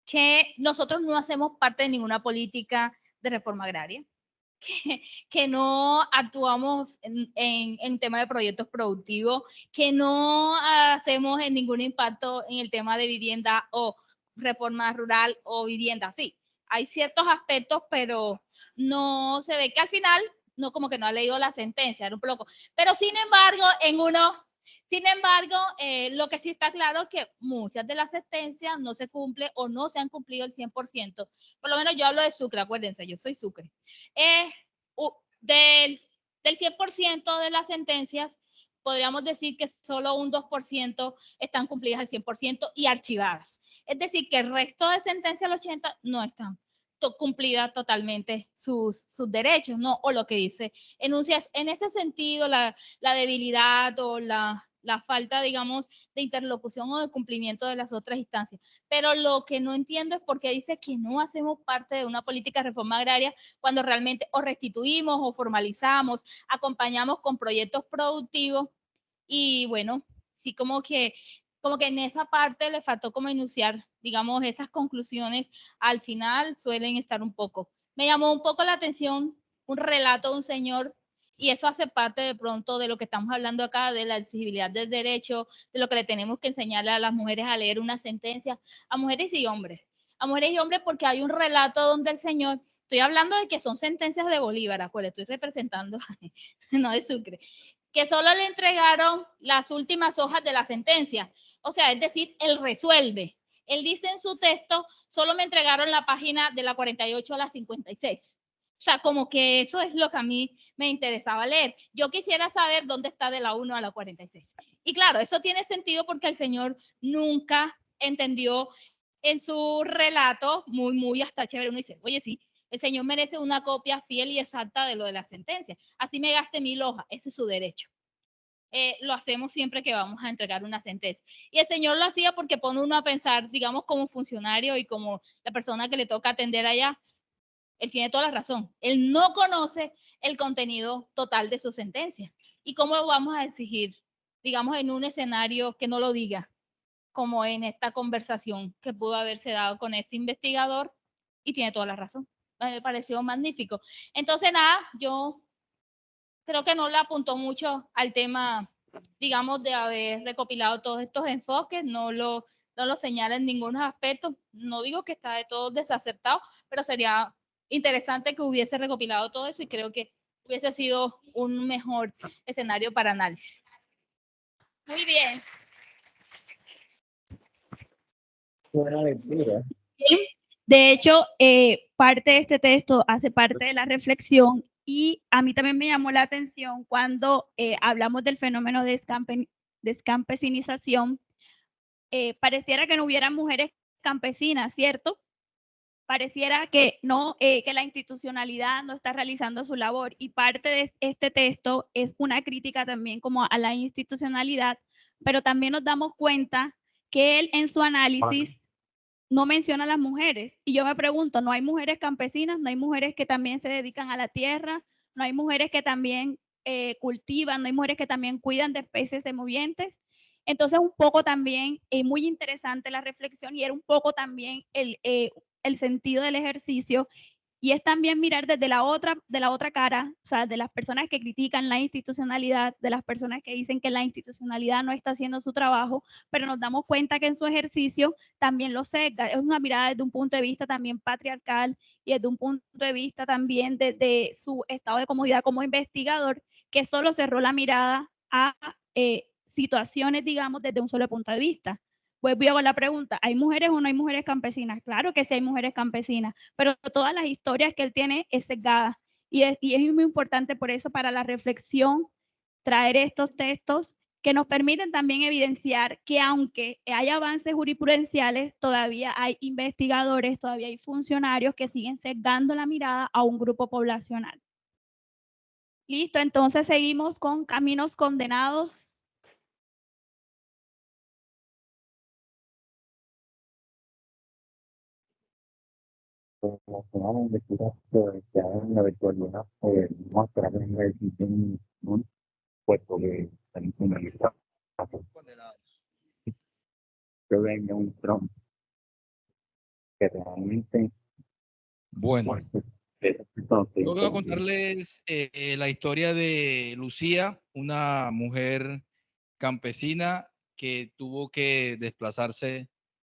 que nosotros no hacemos parte de ninguna política de reforma agraria, que no actuamos en tema de proyectos productivos, que no hacemos en ningún impacto en el tema de vivienda o reforma rural o vivienda. Sí, hay ciertos aspectos, pero no se ve que al final no como que no ha leído la sentencia, era un poco. Pero sin embargo, lo que sí está claro es que muchas de las sentencias no se cumplen o no se han cumplido el 100%. Por lo menos yo hablo de Sucre, acuérdense, yo soy Sucre. Del 100% de las sentencias, podríamos decir que solo un 2% están cumplidas al 100% y archivadas. Es decir, que el resto de sentencias, el 80%, no están cumplidas totalmente sus derechos, ¿no? O lo que dice enuncias. En ese sentido, la debilidad o la falta, digamos, de interlocución o de cumplimiento de las otras instancias. Pero lo que no entiendo es por qué dice que no hacemos parte de una política de reforma agraria cuando realmente o restituimos o formalizamos, acompañamos con proyectos productivos y bueno, sí como que en esa parte le faltó como enunciar, digamos, esas conclusiones al final suelen estar un poco. Me llamó un poco la atención un relato de un señor y eso hace parte de pronto de lo que estamos hablando acá, de la accesibilidad del derecho, de lo que le tenemos que enseñarle a las mujeres a leer una sentencia, a mujeres y hombres. A mujeres y hombres porque hay un relato donde el señor, estoy hablando de que son sentencias de Bolívar, acuérdense, estoy representando, no de Sucre, que solo le entregaron las últimas hojas de la sentencia. O sea, es decir, él resuelve. Él dice en su texto, solo me entregaron la página de la 48 a la 56. O sea, como que eso es lo que a mí me interesaba leer. Yo quisiera saber dónde está de la 1 a la 46. Y claro, eso tiene sentido porque el señor nunca entendió en su relato, muy hasta chévere, uno dice, oye, sí, el señor merece una copia fiel y exacta de lo de la sentencia. Así me gaste 1000 hojas, ese es su derecho. Lo hacemos siempre que vamos a entregar una sentencia. Y el señor lo hacía porque pone uno a pensar, digamos, como funcionario y como la persona que le toca atender allá, él tiene toda la razón. Él no conoce el contenido total de su sentencia. ¿Y cómo lo vamos a exigir, digamos, en un escenario que no lo diga, como en esta conversación que pudo haberse dado con este investigador? Y tiene toda la razón. Me pareció magnífico. Entonces, nada, yo creo que no le apuntó mucho al tema, digamos, de haber recopilado todos estos enfoques, no lo señala en ningún aspecto. No digo que está de todo desacertado, pero sería interesante que hubiese recopilado todo eso y creo que hubiese sido un mejor escenario para análisis. Muy bien. Buena lectura. De hecho, parte de este texto hace parte de la reflexión y a mí también me llamó la atención cuando hablamos del fenómeno de descampesinización. Pareciera que no hubiera mujeres campesinas, ¿cierto? Pareciera que no, que la institucionalidad no está realizando su labor y parte de este texto es una crítica también como a la institucionalidad, pero también nos damos cuenta que él en su análisis no menciona a las mujeres. Y yo me pregunto, ¿no hay mujeres campesinas? ¿No hay mujeres que también se dedican a la tierra? ¿No hay mujeres que también cultivan? ¿No hay mujeres que también cuidan de especies movientes? Entonces, un poco también, muy interesante la reflexión y era un poco también el sentido del ejercicio. Y es también mirar desde la otra cara, o sea, de las personas que critican la institucionalidad, de las personas que dicen que la institucionalidad no está haciendo su trabajo, pero nos damos cuenta que en su ejercicio también lo sesga. Es una mirada desde un punto de vista también patriarcal y desde un punto de vista también de su estado de comodidad como investigador, que solo cerró la mirada a situaciones, digamos, desde un solo punto de vista. Pues voy a la pregunta, ¿hay mujeres o no hay mujeres campesinas? Claro que sí hay mujeres campesinas, pero todas las historias que él tiene es sesgada. Y es muy importante por eso para la reflexión traer estos textos que nos permiten también evidenciar que aunque hay avances jurisprudenciales, todavía hay investigadores, todavía hay funcionarios que siguen sesgando la mirada a un grupo poblacional. Listo, entonces seguimos con Caminos Condenados. Relacionadas lecturas que hagan la virtualidad, vamos a esperar que venga el siguiente, puesto que están finalizados. Que venga un Trump que realmente, Bueno, entonces, yo voy a contarles la historia de Lucía, una mujer campesina que tuvo que desplazarse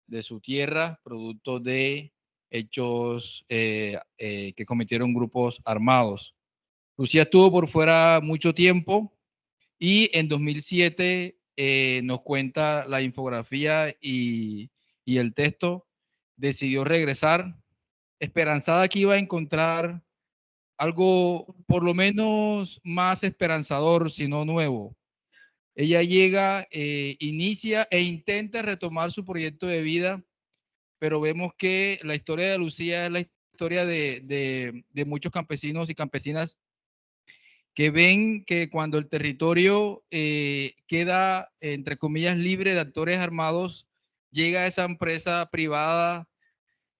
de su tierra producto de hechos que cometieron grupos armados. Lucía estuvo por fuera mucho tiempo y en 2007 nos cuenta la infografía y el texto, decidió regresar, esperanzada que iba a encontrar algo por lo menos más esperanzador, si no nuevo. Ella llega, inicia e intenta retomar su proyecto de vida, pero vemos que la historia de Lucía es la historia de muchos campesinos y campesinas que ven que cuando el territorio queda, entre comillas, libre de actores armados, llega esa empresa privada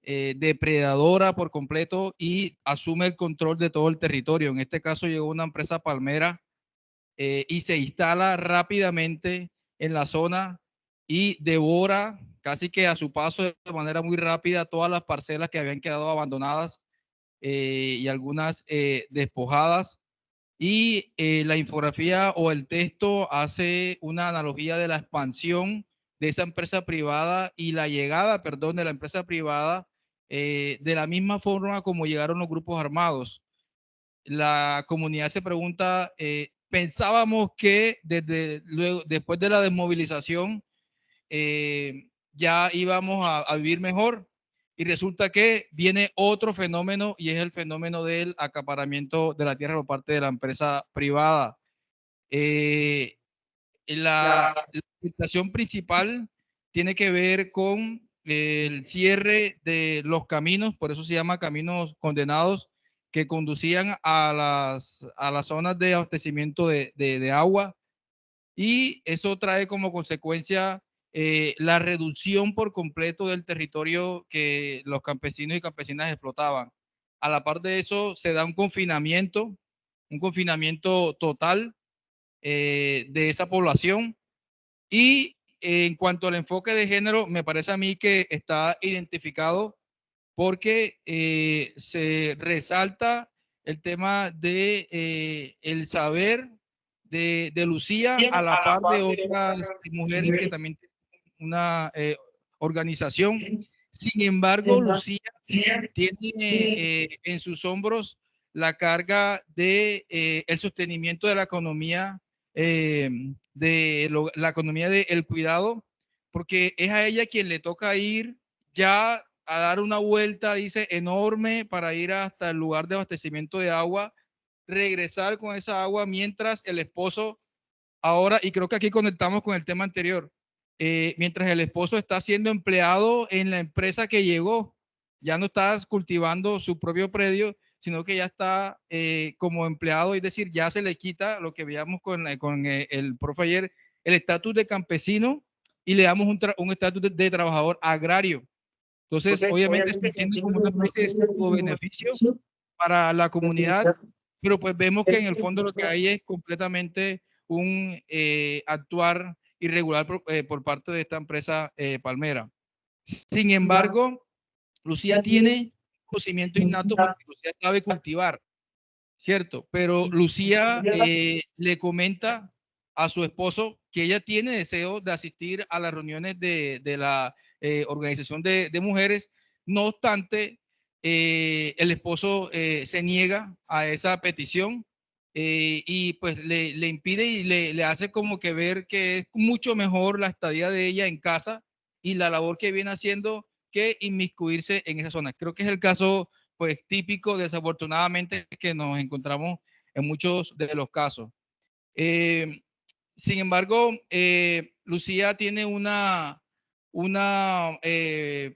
depredadora por completo y asume el control de todo el territorio. En este caso llegó una empresa palmera y se instala rápidamente en la zona y devora casi que a su paso de manera muy rápida todas las parcelas que habían quedado abandonadas y algunas despojadas. Y la infografía o el texto hace una analogía de la expansión de esa empresa privada y la llegada, perdón, de la empresa privada de la misma forma como llegaron los grupos armados. La comunidad se pregunta, pensábamos que luego, después de la desmovilización ya íbamos a vivir mejor y resulta que viene otro fenómeno y es el fenómeno del acaparamiento de la tierra por parte de la empresa privada. La situación principal tiene que ver con el cierre de los caminos, por eso se llama caminos condenados, que conducían a las zonas de abastecimiento de agua, y eso trae como consecuencia la reducción por completo del territorio que los campesinos y campesinas explotaban. A la par de eso se da un confinamiento total de esa población. Y en cuanto al enfoque de género, me parece a mí que está identificado porque se resalta el tema de el saber de Lucía a la par de otras mujeres que también tienen una organización. Sin embargo, Lucía tiene en sus hombros la carga de el sostenimiento de la economía, la economía del cuidado, porque es a ella quien le toca ir ya a dar una vuelta, dice, enorme para ir hasta el lugar de abastecimiento de agua, regresar con esa agua mientras el esposo ahora, y creo que aquí conectamos con el tema anterior, mientras el esposo está siendo empleado en la empresa que llegó, ya no está cultivando su propio predio, sino que ya está como empleado, es decir, ya se le quita lo que veíamos con el profe ayer, el estatus de campesino y le damos un estatus de trabajador agrario. Entonces, obviamente se entiende como una especie de beneficio para la comunidad, pero pues vemos que en el fondo lo que hay es completamente un actuar irregular por parte de esta empresa palmera. Sin embargo, Lucía tiene conocimiento innato porque Lucía sabe cultivar, ¿cierto? Pero Lucía le comenta a su esposo que ella tiene deseo de asistir a las reuniones de la organización de mujeres. No obstante, el esposo se niega a esa petición y pues le impide y le hace como que ver que es mucho mejor la estadía de ella en casa y la labor que viene haciendo que inmiscuirse en esa zona. Creo que es el caso pues típico, desafortunadamente, que nos encontramos en muchos de los casos. Sin embargo, Lucía tiene una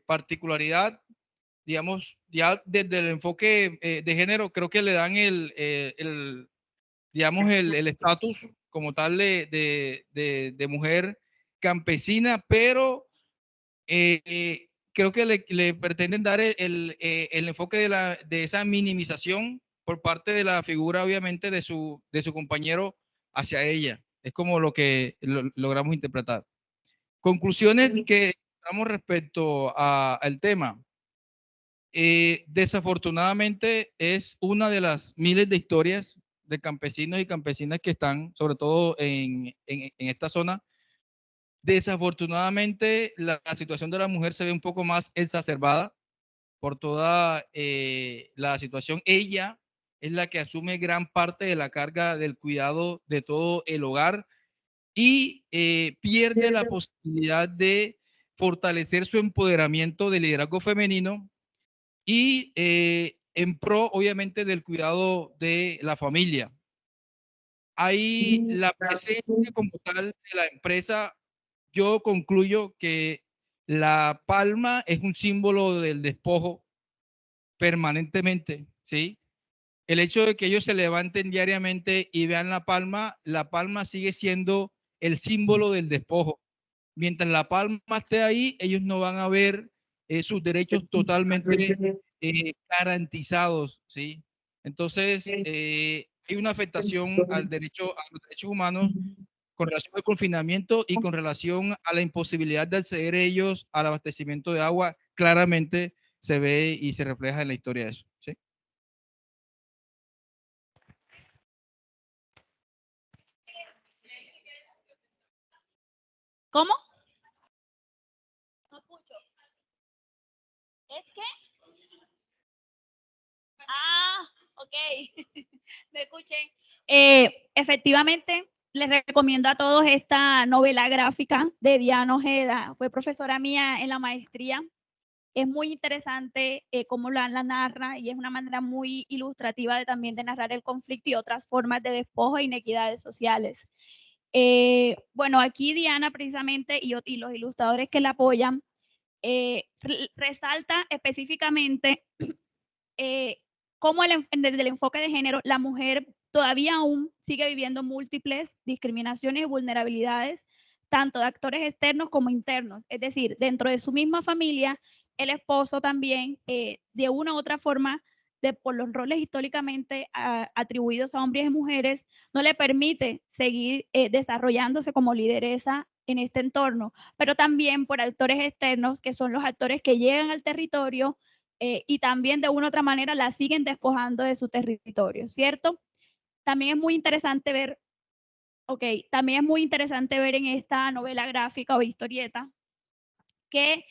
particularidad, digamos, ya desde el enfoque de género, creo que le dan digamos, el estatus como tal de mujer campesina, pero creo que le pretenden dar el enfoque de esa minimización por parte de la figura, obviamente, de su compañero hacia ella. Es como lo que logramos interpretar. Conclusiones que encontramos respecto al tema. Desafortunadamente es una de las miles de historias de campesinos y campesinas que están, sobre todo en esta zona. Desafortunadamente, la situación de la mujer se ve un poco más exacerbada por toda la situación. Ella es la que asume gran parte de la carga del cuidado de todo el hogar y pierde la posibilidad de fortalecer su empoderamiento de liderazgo femenino y en pro, obviamente, del cuidado de la familia. Ahí la presencia como tal de la empresa, yo concluyo que la palma es un símbolo del despojo permanentemente, ¿sí? El hecho de que ellos se levanten diariamente y vean la palma sigue siendo el símbolo del despojo. Mientras la palma esté ahí, ellos no van a ver sus derechos totalmente garantizados, ¿sí? Entonces, hay una afectación a los derechos humanos con relación al confinamiento y con relación a la imposibilidad de acceder ellos al abastecimiento de agua. Claramente se ve y se refleja en la historia de eso, ¿sí? ¿Cómo? No escucho. ¿Es que? Ah, ok. Me escuché. Efectivamente, les recomiendo a todos esta novela gráfica de Diana Ojeda. Fue profesora mía en la maestría. Es muy interesante cómo la narra y es una manera muy ilustrativa también de narrar el conflicto y otras formas de despojo e inequidades sociales. Bueno, aquí Diana precisamente y los ilustradores que la apoyan resalta específicamente cómo desde el enfoque de género la mujer todavía aún sigue viviendo múltiples discriminaciones y vulnerabilidades, tanto de actores externos como internos. Es decir, dentro de su misma familia, el esposo también, de una u otra forma, por los roles históricamente atribuidos a hombres y mujeres, no le permite seguir desarrollándose como lideresa en este entorno, pero también por actores externos, que son los actores que llegan al territorio y también de una u otra manera la siguen despojando de su territorio, ¿cierto? También es muy interesante ver, también es muy interesante ver en esta novela gráfica o historieta que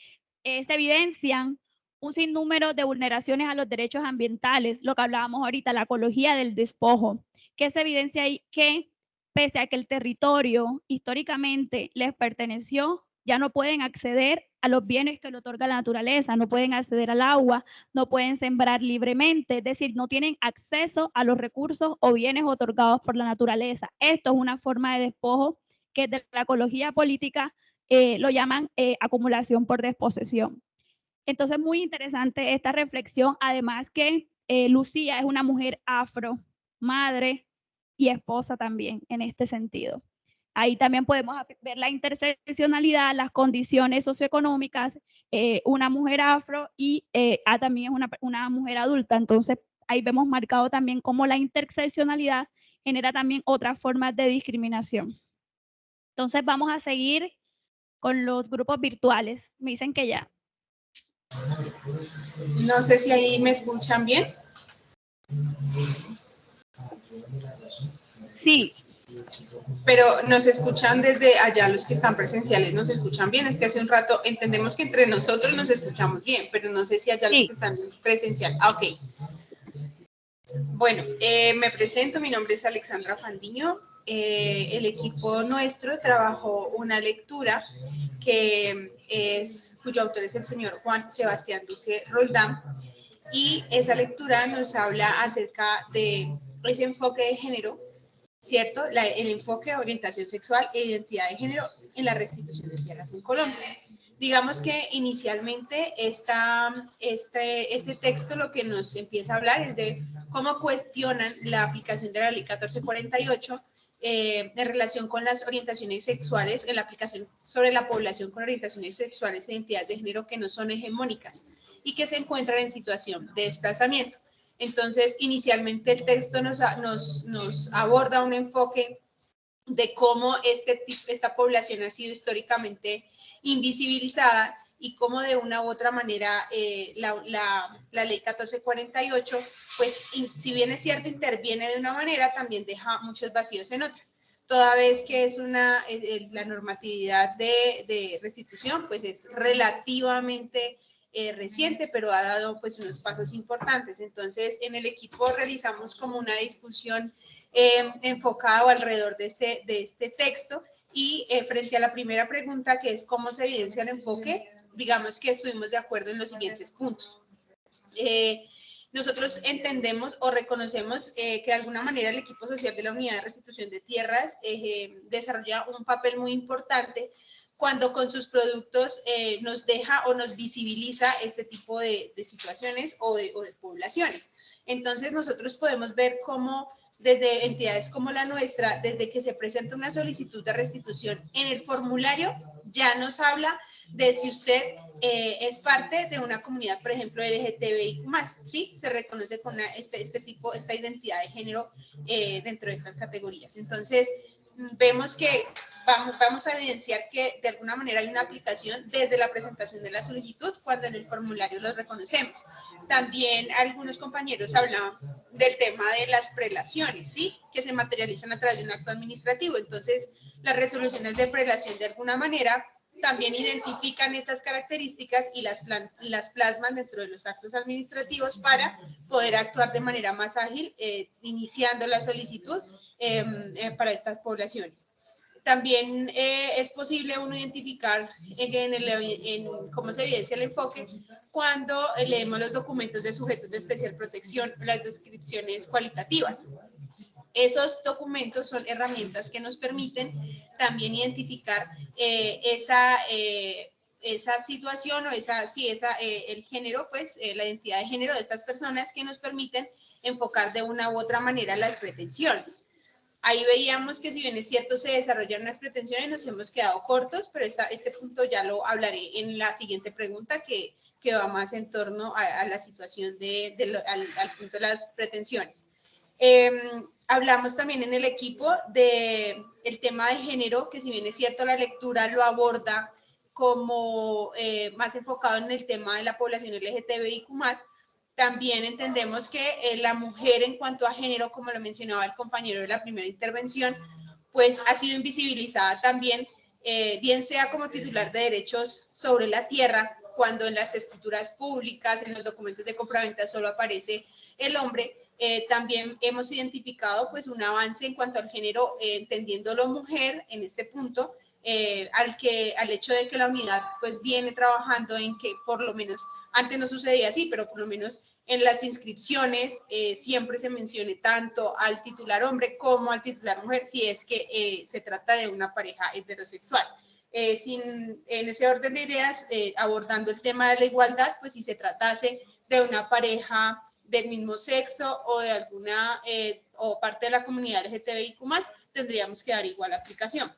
se evidencian un sinnúmero de vulneraciones a los derechos ambientales, lo que hablábamos ahorita, la ecología del despojo, que se evidencia ahí que pese a que el territorio históricamente les perteneció, ya no pueden acceder a los bienes que le otorga la naturaleza, no pueden acceder al agua, no pueden sembrar libremente, es decir, no tienen acceso a los recursos o bienes otorgados por la naturaleza. Esto es una forma de despojo que de la ecología política lo llaman acumulación por desposesión. Entonces, muy interesante esta reflexión, además que Lucía es una mujer afro, madre y esposa también en este sentido. Ahí también podemos ver la interseccionalidad, las condiciones socioeconómicas, una mujer afro y también es una mujer adulta. Entonces, ahí vemos marcado también cómo la interseccionalidad genera también otras formas de discriminación. Entonces, vamos a seguir con los grupos virtuales. Me dicen que ya. No sé si ahí me escuchan bien. Sí. Pero nos escuchan desde allá, los que están presenciales nos escuchan bien. Es que hace un rato entendemos que entre nosotros nos escuchamos bien, pero no sé si allá los que están presencial. Ah, ok. Bueno, me presento, mi nombre es Alexandra Fandiño. El equipo nuestro trabajó una lectura cuyo autor es el señor Juan Sebastián Duque Roldán, y esa lectura nos habla acerca de ese enfoque de género, ¿cierto? El enfoque de orientación sexual e identidad de género en la restitución de tierras en Colombia. Digamos que inicialmente este texto lo que nos empieza a hablar es de cómo cuestionan la aplicación de la Ley 1448 en relación con las orientaciones sexuales, en la aplicación sobre la población con orientaciones sexuales e identidades de género que no son hegemónicas y que se encuentran en situación de desplazamiento. Entonces, inicialmente el texto nos aborda un enfoque de cómo esta población ha sido históricamente invisibilizada y cómo de una u otra manera la ley 1448, pues si bien es cierto, interviene de una manera, también deja muchos vacíos en otra. Toda vez que es la normatividad de restitución, pues es relativamente reciente, pero ha dado pues unos pasos importantes. Entonces, en el equipo realizamos como una discusión enfocada alrededor de este texto y frente a la primera pregunta, que es cómo se evidencia el enfoque, digamos que estuvimos de acuerdo en los siguientes puntos. Nosotros entendemos o reconocemos que de alguna manera el equipo social de la Unidad de Restitución de Tierras desarrolla un papel muy importante cuando con sus productos nos deja o nos visibiliza este tipo de situaciones o de poblaciones. Entonces nosotros podemos ver cómo desde entidades como la nuestra, desde que se presenta una solicitud de restitución en el formulario, ya nos habla de si usted es parte de una comunidad, por ejemplo, LGTBIQ+, ¿sí? Se reconoce con esta identidad de género dentro de estas categorías. Entonces, vemos que vamos a evidenciar que de alguna manera hay una aplicación desde la presentación de la solicitud cuando en el formulario los reconocemos. También algunos compañeros hablaban del tema de las prelaciones, ¿sí? Que se materializan a través de un acto administrativo. Entonces, las resoluciones de prelación de alguna manera también identifican estas características y las plasman dentro de los actos administrativos para poder actuar de manera más ágil, iniciando la solicitud para estas poblaciones. También es posible uno identificar cómo se evidencia el enfoque cuando leemos los documentos de sujetos de especial protección, las descripciones cualitativas. Esos documentos son herramientas que nos permiten también identificar esa situación o el género, pues la identidad de género de estas personas que nos permiten enfocar de una u otra manera las pretensiones. Ahí veíamos que si bien es cierto se desarrollan unas pretensiones, nos hemos quedado cortos, pero este punto ya lo hablaré en la siguiente pregunta que va más en torno a la situación al punto de las pretensiones. Hablamos también en el equipo del tema de género, que si bien es cierto la lectura lo aborda como más enfocado en el tema de la población LGTBIQ+, también entendemos que la mujer en cuanto a género, como lo mencionaba el compañero de la primera intervención, pues ha sido invisibilizada también, bien sea como titular de derechos sobre la tierra, cuando en las escrituras públicas, en los documentos de compraventa solo aparece el hombre. También hemos identificado pues un avance en cuanto al género, entendiéndolo mujer en este punto, al hecho de que la unidad pues viene trabajando en que por lo menos, antes no sucedía así, pero por lo menos en las inscripciones siempre se mencione tanto al titular hombre como al titular mujer, si es que se trata de una pareja heterosexual. En ese orden de ideas, abordando el tema de la igualdad, pues si se tratase de una pareja del mismo sexo o de alguna o parte de la comunidad LGTBIQ+, tendríamos que dar igual aplicación.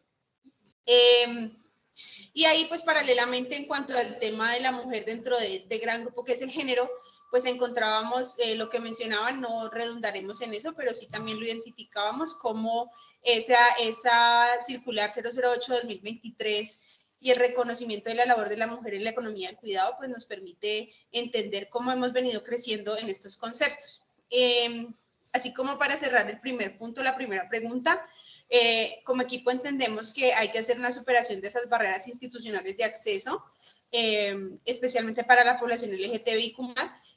Y ahí, pues paralelamente en cuanto al tema de la mujer dentro de este gran grupo que es el género, pues encontrábamos lo que mencionaban, no redundaremos en eso, pero sí también lo identificábamos como esa circular 008-2023 y el reconocimiento de la labor de la mujer en la economía del cuidado, pues nos permite entender cómo hemos venido creciendo en estos conceptos. Así como para cerrar el primer punto, la primera pregunta, como equipo entendemos que hay que hacer una superación de esas barreras institucionales de acceso, especialmente para la población LGTBIQ+,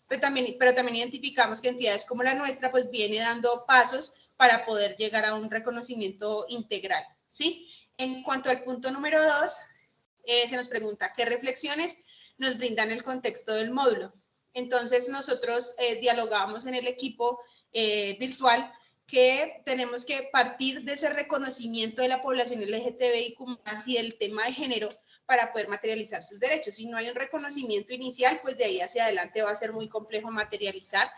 pero también identificamos que entidades como la nuestra pues viene dando pasos para poder llegar a un reconocimiento integral, ¿sí? En cuanto al punto número 2, se nos pregunta qué reflexiones nos brindan el contexto del módulo. Entonces nosotros dialogamos en el equipo virtual que tenemos que partir de ese reconocimiento de la población LGTBIQ+ y del tema de género para poder materializar sus derechos. Si no hay un reconocimiento inicial, pues de ahí hacia adelante va a ser muy complejo materializar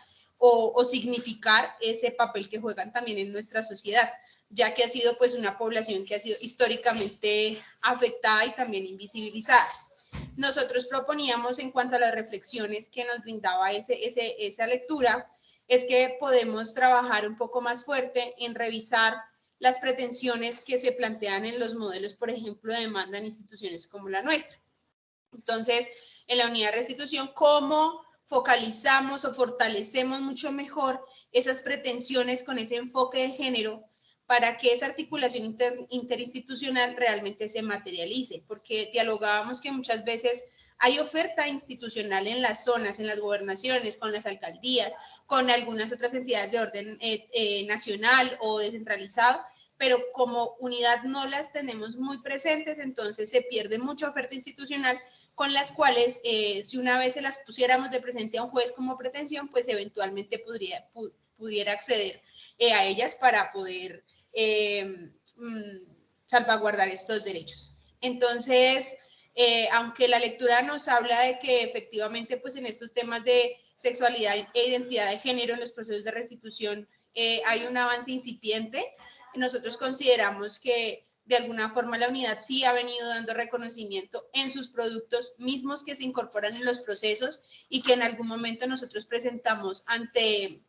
o significar ese papel que juegan también en nuestra sociedad, ya que ha sido pues una población que ha sido históricamente afectada y también invisibilizada. Nosotros proponíamos en cuanto a las reflexiones que nos brindaba esa lectura, es que podemos trabajar un poco más fuerte en revisar las pretensiones que se plantean en los modelos, por ejemplo, de demanda en instituciones como la nuestra. Entonces, en la unidad de restitución, ¿cómo focalizamos o fortalecemos mucho mejor esas pretensiones con ese enfoque de género para que esa articulación interinstitucional realmente se materialice? Porque dialogábamos que muchas veces hay oferta institucional en las zonas, en las gobernaciones, con las alcaldías, con algunas otras entidades de orden nacional o descentralizado, pero como unidad no las tenemos muy presentes, entonces se pierde mucha oferta institucional con las cuales, si una vez se las pusiéramos de presente a un juez como pretensión, pues eventualmente pudiera acceder a ellas para poder salvaguardar estos derechos. Entonces, aunque la lectura nos habla de que efectivamente pues en estos temas de sexualidad e identidad de género en los procesos de restitución hay un avance incipiente, nosotros consideramos que de alguna forma la unidad sí ha venido dando reconocimiento en sus productos mismos que se incorporan en los procesos y que en algún momento nosotros presentamos ante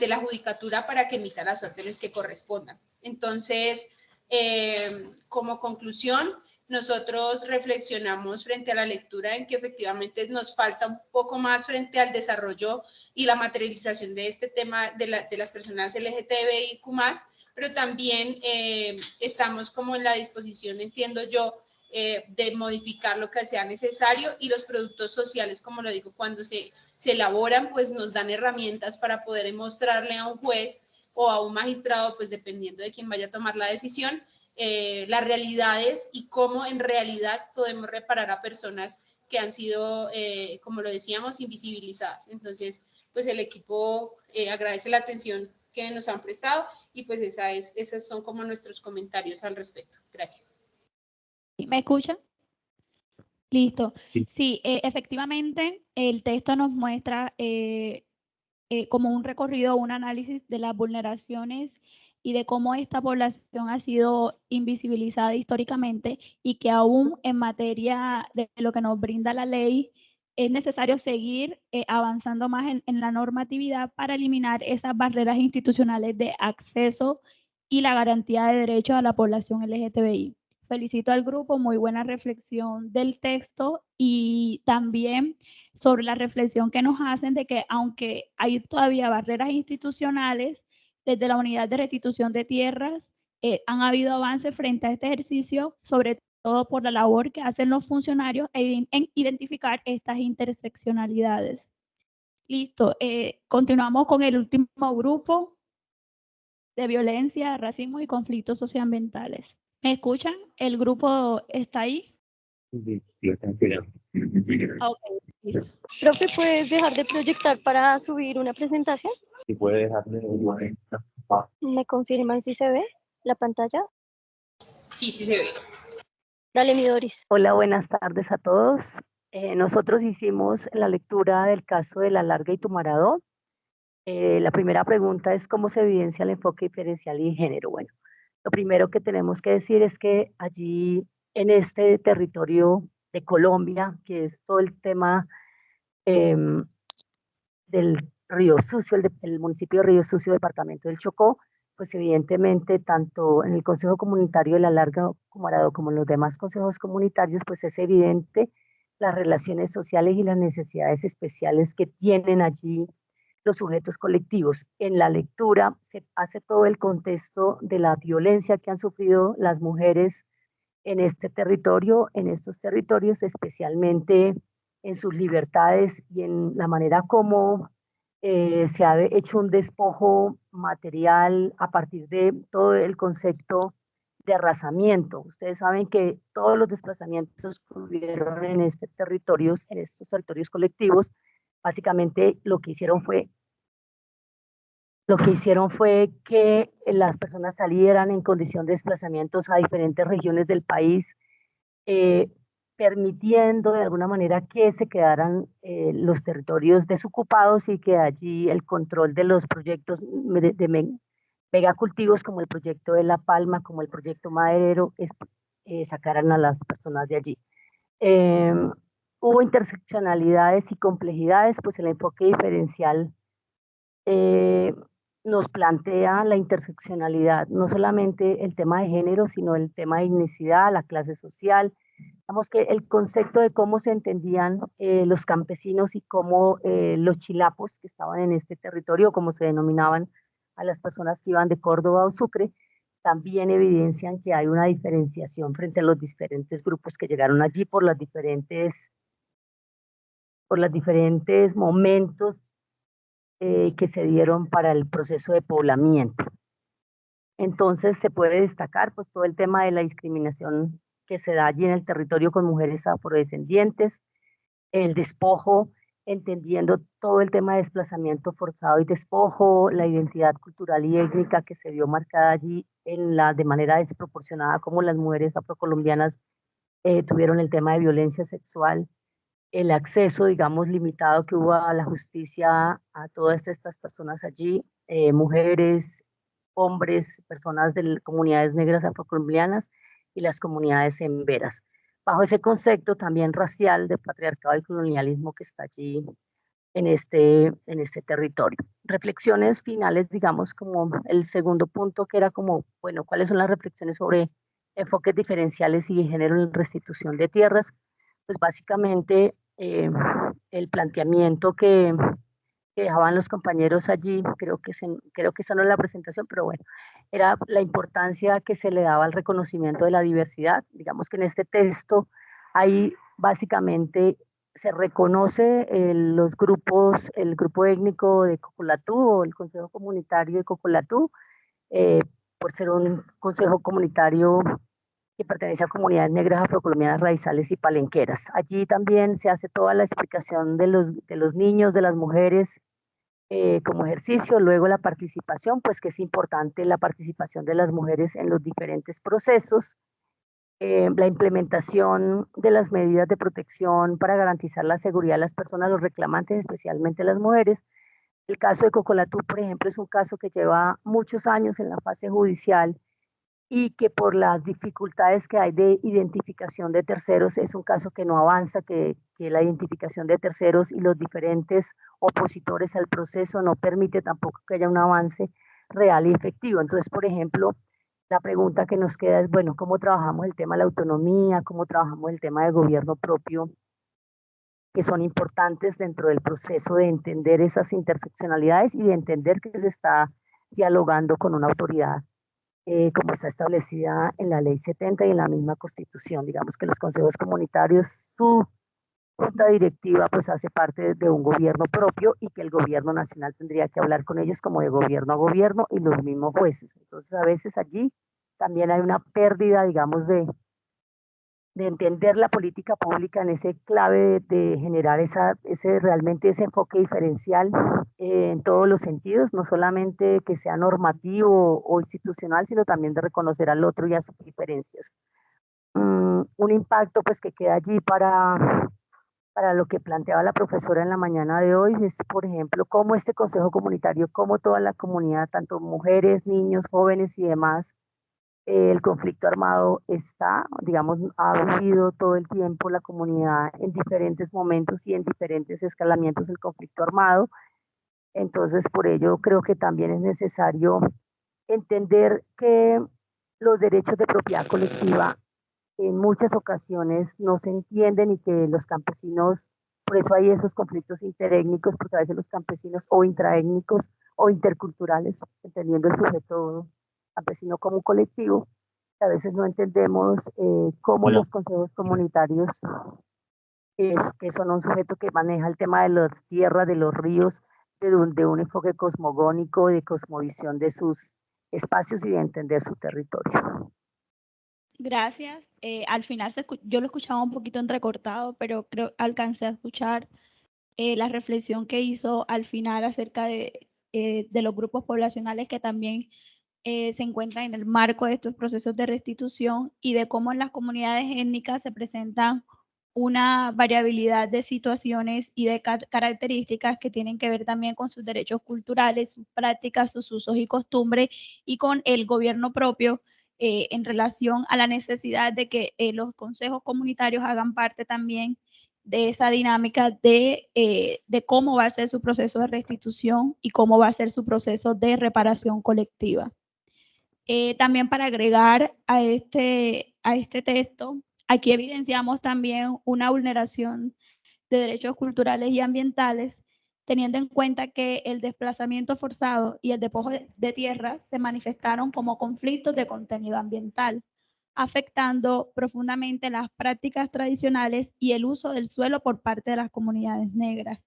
la judicatura para que emita las órdenes que correspondan. Entonces, como conclusión, nosotros reflexionamos frente a la lectura en que efectivamente nos falta un poco más frente al desarrollo y la materialización de este tema de las personas LGTBIQ+, pero también estamos como en la disposición, entiendo yo, de modificar lo que sea necesario, y los productos sociales, como lo digo, cuando se elaboran, pues nos dan herramientas para poder mostrarle a un juez o a un magistrado, pues dependiendo de quién vaya a tomar la decisión, las realidades y cómo en realidad podemos reparar a personas que han sido, como lo decíamos, invisibilizadas. Entonces, pues el equipo agradece la atención que nos han prestado y pues esos son como nuestros comentarios al respecto. Gracias. ¿Me escuchan? Listo. Sí, efectivamente, el texto nos muestra como un recorrido, un análisis de las vulneraciones y de cómo esta población ha sido invisibilizada históricamente y que aún en materia de lo que nos brinda la ley es necesario seguir avanzando más en la normatividad para eliminar esas barreras institucionales de acceso y la garantía de derechos a la población LGTBI. Felicito al grupo, muy buena reflexión del texto y también sobre la reflexión que nos hacen de que aunque hay todavía barreras institucionales, desde la Unidad de Restitución de Tierras han habido avances frente a este ejercicio, sobre todo por la labor que hacen los funcionarios en identificar estas interseccionalidades. Listo, continuamos con el último grupo de violencia, racismo y conflictos socioambientales. ¿Me escuchan? ¿El grupo está ahí? Sí, lo están esperando. Ok, listo. Profe, ¿puedes dejar de proyectar para subir una presentación? Si puede dejarle ¿Me confirman si se ve la pantalla? Sí, sí se ve. Dale, mi Doris. Hola, buenas tardes a todos. Nosotros hicimos la lectura del caso de La Larga y Tumaradó. La primera pregunta es cómo se evidencia el enfoque diferencial y género. Bueno, lo primero que tenemos que decir es que allí en este territorio de Colombia, que es todo el tema del Río Sucio, el municipio de Río Sucio, departamento del Chocó, pues evidentemente tanto en el Consejo Comunitario de La Larga Tumaradó como en los demás consejos comunitarios, pues es evidente las relaciones sociales y las necesidades especiales que tienen allí los sujetos colectivos. En la lectura se hace todo el contexto de la violencia que han sufrido las mujeres en este territorio, en estos territorios, especialmente en sus libertades y en la manera como se ha hecho un despojo material a partir de todo el concepto de arrasamiento. Ustedes saben que todos los desplazamientos que hubieron en estos territorios colectivos, básicamente lo que hicieron fue que las personas salieran en condición de desplazamientos a diferentes regiones del país, permitiendo de alguna manera que se quedaran los territorios desocupados y que allí el control de los proyectos de megacultivos como el proyecto de La Palma, como el proyecto maderero, sacaran a las personas de allí. Hubo interseccionalidades y complejidades, pues el enfoque diferencial nos plantea la interseccionalidad, no solamente el tema de género, sino el tema de etnicidad, la clase social. Digamos que el concepto de cómo se entendían los campesinos y cómo los chilapos que estaban en este territorio, como se denominaban a las personas que iban de Córdoba o Sucre, también evidencian que hay una diferenciación frente a los diferentes grupos que llegaron allí por las diferentes por los diferentes momentos que se dieron para el proceso de poblamiento. Entonces se puede destacar pues todo el tema de la discriminación que se da allí en el territorio con mujeres afrodescendientes, el despojo, entendiendo todo el tema de desplazamiento forzado y despojo, la identidad cultural y étnica que se vio marcada allí de manera desproporcionada, como las mujeres afrocolombianas tuvieron el tema de violencia sexual, el acceso, digamos, limitado que hubo a la justicia a todas estas personas allí, mujeres, hombres, personas de comunidades negras afrocolombianas y las comunidades emberas. Bajo ese concepto también racial de patriarcado y colonialismo que está allí en este territorio. Reflexiones finales, digamos, como el segundo punto que era como, bueno, ¿cuáles son las reflexiones sobre enfoques diferenciales y de género en restitución de tierras? Pues básicamente el planteamiento que dejaban los compañeros allí, creo que esa no es la presentación, pero bueno, era la importancia que se le daba al reconocimiento de la diversidad. Digamos que en este texto ahí básicamente se reconoce los grupos, el grupo étnico de Cocolatú o el Consejo Comunitario de Cocolatú, por ser un consejo comunitario que pertenece a comunidades negras, afrocolombianas, raizales y palenqueras. Allí también se hace toda la explicación de los niños, de las mujeres, como ejercicio, luego la participación, pues que es importante la participación de las mujeres en los diferentes procesos, la implementación de las medidas de protección para garantizar la seguridad de las personas, los reclamantes, especialmente las mujeres. El caso de Cocolatú, por ejemplo, es un caso que lleva muchos años en la fase judicial y que por las dificultades que hay de identificación de terceros es un caso que no avanza, que la identificación de terceros y los diferentes opositores al proceso no permite tampoco que haya un avance real y efectivo. Entonces, por ejemplo, la pregunta que nos queda es, bueno, ¿cómo trabajamos el tema de la autonomía? ¿Cómo trabajamos el tema de gobierno propio? Que son importantes dentro del proceso de entender esas interseccionalidades y de entender que se está dialogando con una autoridad como está establecida en la Ley 70 y en la misma Constitución. Digamos que los consejos comunitarios, su junta directiva pues hace parte de un gobierno propio y que el gobierno nacional tendría que hablar con ellos como de gobierno a gobierno y los mismos jueces. Entonces a veces allí también hay una pérdida, digamos, de entender la política pública en ese clave de generar realmente ese enfoque diferencial en todos los sentidos, no solamente que sea normativo o institucional, sino también de reconocer al otro y a sus diferencias. Un impacto pues que queda allí para lo que planteaba la profesora en la mañana de hoy es, por ejemplo, cómo este consejo comunitario, cómo toda la comunidad, tanto mujeres, niños, jóvenes y demás, el conflicto armado está, digamos, ha vivido todo el tiempo la comunidad en diferentes momentos y en diferentes escalamientos del conflicto armado. Entonces, por ello creo que también es necesario entender que los derechos de propiedad colectiva en muchas ocasiones no se entienden y que los campesinos, por eso hay esos conflictos interétnicos, porque a veces los campesinos o intraétnicos o interculturales, entendiendo el sujeto campesino como un colectivo, a veces no entendemos cómo los consejos comunitarios, que son un sujeto que maneja el tema de las tierras, de los ríos, de un enfoque cosmogónico, de cosmovisión de sus espacios y de entender su territorio. Gracias. Al final yo lo escuchaba un poquito entrecortado, pero creo alcancé a escuchar la reflexión que hizo al final acerca de los grupos poblacionales que también se encuentran en el marco de estos procesos de restitución y de cómo en las comunidades étnicas se presentan una variabilidad de situaciones y de características que tienen que ver también con sus derechos culturales, sus prácticas, sus usos y costumbres y con el gobierno propio en relación a la necesidad de que los consejos comunitarios hagan parte también de esa dinámica de cómo va a ser su proceso de restitución y cómo va a ser su proceso de reparación colectiva. También para agregar a este texto, aquí evidenciamos también una vulneración de derechos culturales y ambientales, teniendo en cuenta que el desplazamiento forzado y el despojo de tierra se manifestaron como conflictos de contenido ambiental, afectando profundamente las prácticas tradicionales y el uso del suelo por parte de las comunidades negras.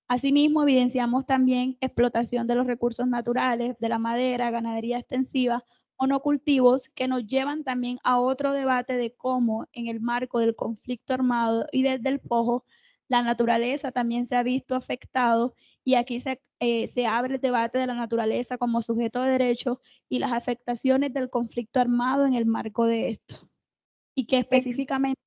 Asimismo, evidenciamos también explotación de los recursos naturales, de la madera, ganadería extensiva, monocultivos, que nos llevan también a otro debate de cómo en el marco del conflicto armado y desde el despojo, la naturaleza también se ha visto afectado y aquí se abre el debate de la naturaleza como sujeto de derecho y las afectaciones del conflicto armado en el marco de esto. Y que específicamente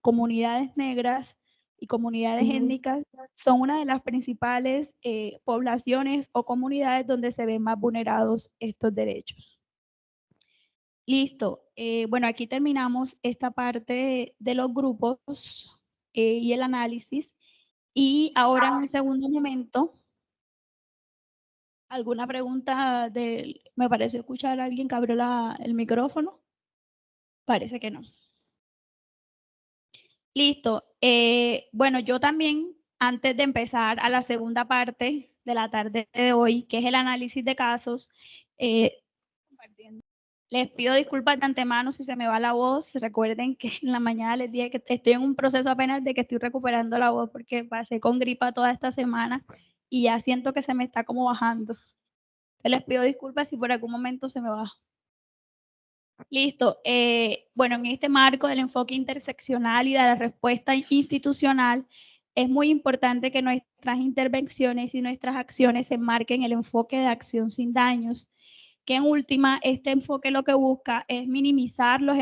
comunidades negras y comunidades étnicas son una de las principales poblaciones o comunidades donde se ven más vulnerados estos derechos. Listo. Bueno, aquí terminamos esta parte de los grupos y el análisis. Y ahora en un segundo momento, ¿alguna pregunta? Me pareció escuchar a alguien que abrió el micrófono. Parece que no. Listo. Bueno, yo también, antes de empezar a la segunda parte de la tarde de hoy, que es el análisis de casos, les pido disculpas de antemano si se me va la voz. Recuerden que en la mañana les dije que estoy en un proceso apenas de que estoy recuperando la voz porque pasé con gripa toda esta semana y ya siento que se me está como bajando. Entonces les pido disculpas si por algún momento se me baja. Listo. Bueno, en este marco del enfoque interseccional y de la respuesta institucional, es muy importante que nuestras intervenciones y nuestras acciones se enmarquen en el enfoque de acción sin daños, que en última, este enfoque lo que busca es minimizar los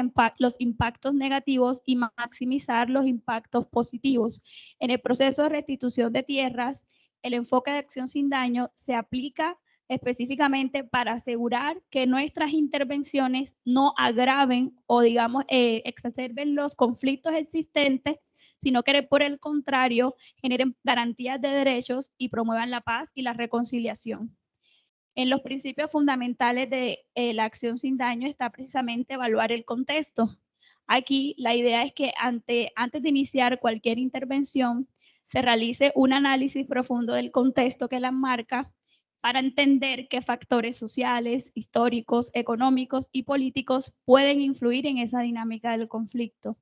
impactos negativos y maximizar los impactos positivos. En el proceso de restitución de tierras, el enfoque de acción sin daño se aplica específicamente para asegurar que nuestras intervenciones no agraven o, digamos, exacerben los conflictos existentes, sino que por el contrario generen garantías de derechos y promuevan la paz y la reconciliación. En los principios fundamentales de la acción sin daño está precisamente evaluar el contexto. Aquí la idea es que antes de iniciar cualquier intervención se realice un análisis profundo del contexto que la enmarca para entender qué factores sociales, históricos, económicos y políticos pueden influir en esa dinámica del conflicto.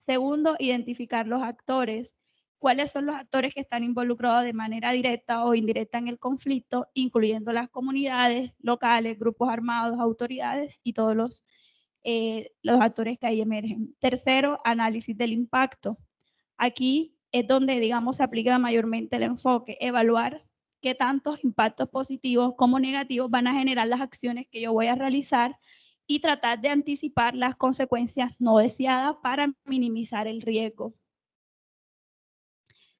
Segundo, identificar los actores. ¿Cuáles son los actores que están involucrados de manera directa o indirecta en el conflicto, incluyendo las comunidades locales, grupos armados, autoridades y todos los actores que ahí emergen? Tercero, análisis del impacto. Aquí es donde, digamos, se aplica mayormente el enfoque, evaluar qué tantos impactos positivos como negativos van a generar las acciones que yo voy a realizar y tratar de anticipar las consecuencias no deseadas para minimizar el riesgo.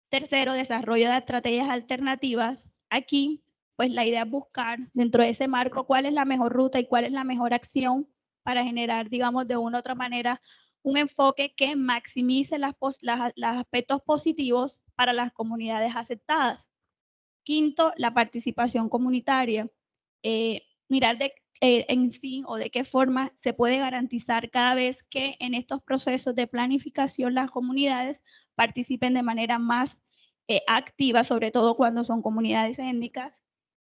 Tercero, desarrollo de estrategias alternativas. Aquí, pues la idea es buscar dentro de ese marco cuál es la mejor ruta y cuál es la mejor acción para generar, digamos, de una u otra manera, un enfoque que maximice los aspectos positivos para las comunidades afectadas. Quinto, la participación comunitaria. Mirar en sí o de qué forma se puede garantizar cada vez que en estos procesos de planificación las comunidades participen de manera más activa, sobre todo cuando son comunidades étnicas.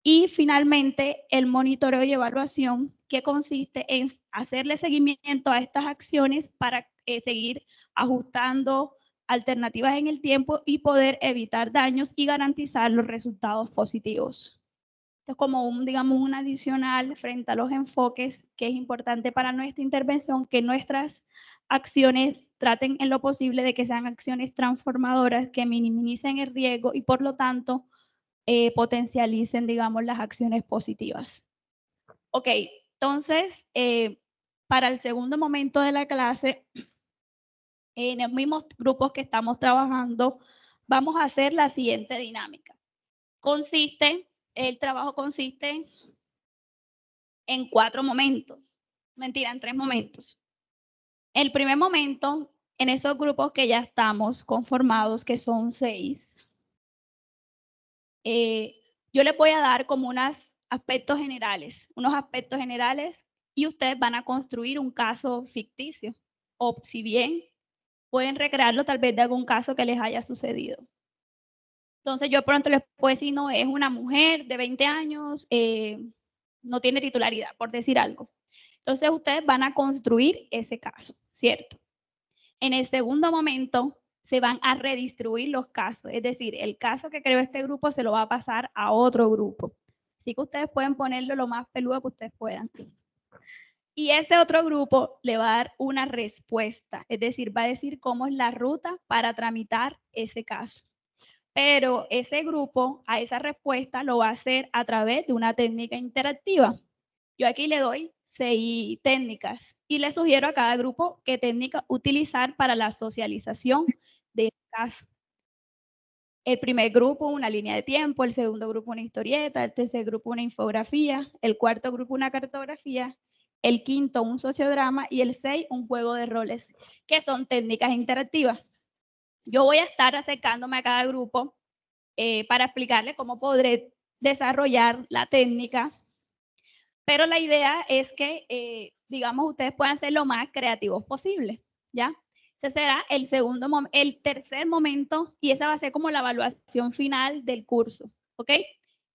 Y finalmente, el monitoreo y evaluación, que consiste en hacerle seguimiento a estas acciones para seguir ajustando alternativas en el tiempo y poder evitar daños y garantizar los resultados positivos. Esto es como digamos, un adicional frente a los enfoques que es importante para nuestra intervención, que nuestras acciones traten en lo posible de que sean acciones transformadoras que minimicen el riesgo y por lo tanto potencialicen, digamos, las acciones positivas. Ok, entonces, para el segundo momento de la clase, en los mismos grupos que estamos trabajando, vamos a hacer la siguiente dinámica. El trabajo consiste en 4 momentos. Mentira, en 3 momentos. El primer momento, en esos grupos que ya estamos conformados, que son 6, yo les voy a dar como unos aspectos generales y ustedes van a construir un caso ficticio. O si bien pueden recrearlo tal vez de algún caso que les haya sucedido. Entonces yo pronto les puedo decir, no, es una mujer de 20 años, no tiene titularidad, por decir algo. Entonces ustedes van a construir ese caso, ¿cierto? En el segundo momento se van a redistribuir los casos, es decir, el caso que creó este grupo se lo va a pasar a otro grupo. Así que ustedes pueden ponerlo lo más peludo que ustedes puedan. Y ese otro grupo le va a dar una respuesta, es decir, va a decir cómo es la ruta para tramitar ese caso. Pero ese grupo a esa respuesta lo va a hacer a través de una técnica interactiva. Yo aquí le doy 6 técnicas y le sugiero a cada grupo qué técnica utilizar para la socialización de este caso. El primer grupo, una línea de tiempo, el segundo grupo, una historieta, el tercer grupo, una infografía, el cuarto grupo, una cartografía, el quinto, un sociodrama y el 6, un juego de roles, que son técnicas interactivas. Yo voy a estar acercándome a cada grupo para explicarles cómo podré desarrollar la técnica, pero la idea es que, digamos, ustedes puedan ser lo más creativos posible, ¿ya? Ese será el tercer momento y esa va a ser como la evaluación final del curso, ¿ok?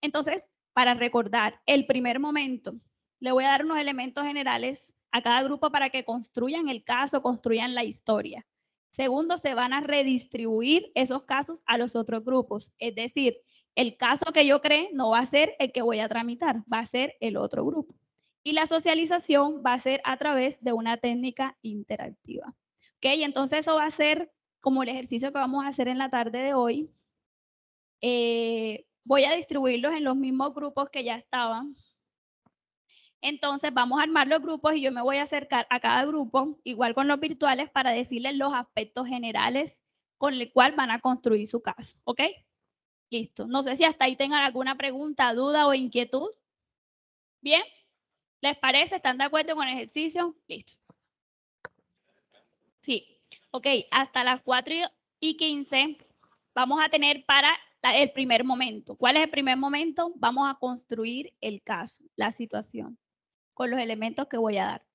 Entonces, para recordar, el primer momento, le voy a dar unos elementos generales a cada grupo para que construyan el caso, construyan la historia. Segundo, se van a redistribuir esos casos a los otros grupos, es decir, el caso que yo cree no va a ser el que voy a tramitar, va a ser el otro grupo. Y la socialización va a ser a través de una técnica interactiva. ¿Ok? Entonces eso va a ser como el ejercicio que vamos a hacer en la tarde de hoy. Voy a distribuirlos en los mismos grupos que ya estaban. Entonces vamos a armar los grupos y yo me voy a acercar a cada grupo, igual con los virtuales, para decirles los aspectos generales con el cual van a construir su caso. ¿Ok? Listo. No sé si hasta ahí tengan alguna pregunta, duda o inquietud. ¿Bien? ¿Les parece? ¿Están de acuerdo con el ejercicio? Listo. Sí. Ok, hasta las 4:15 vamos a tener para el primer momento. ¿Cuál es el primer momento? Vamos a construir el caso, la situación, con los elementos que voy a dar.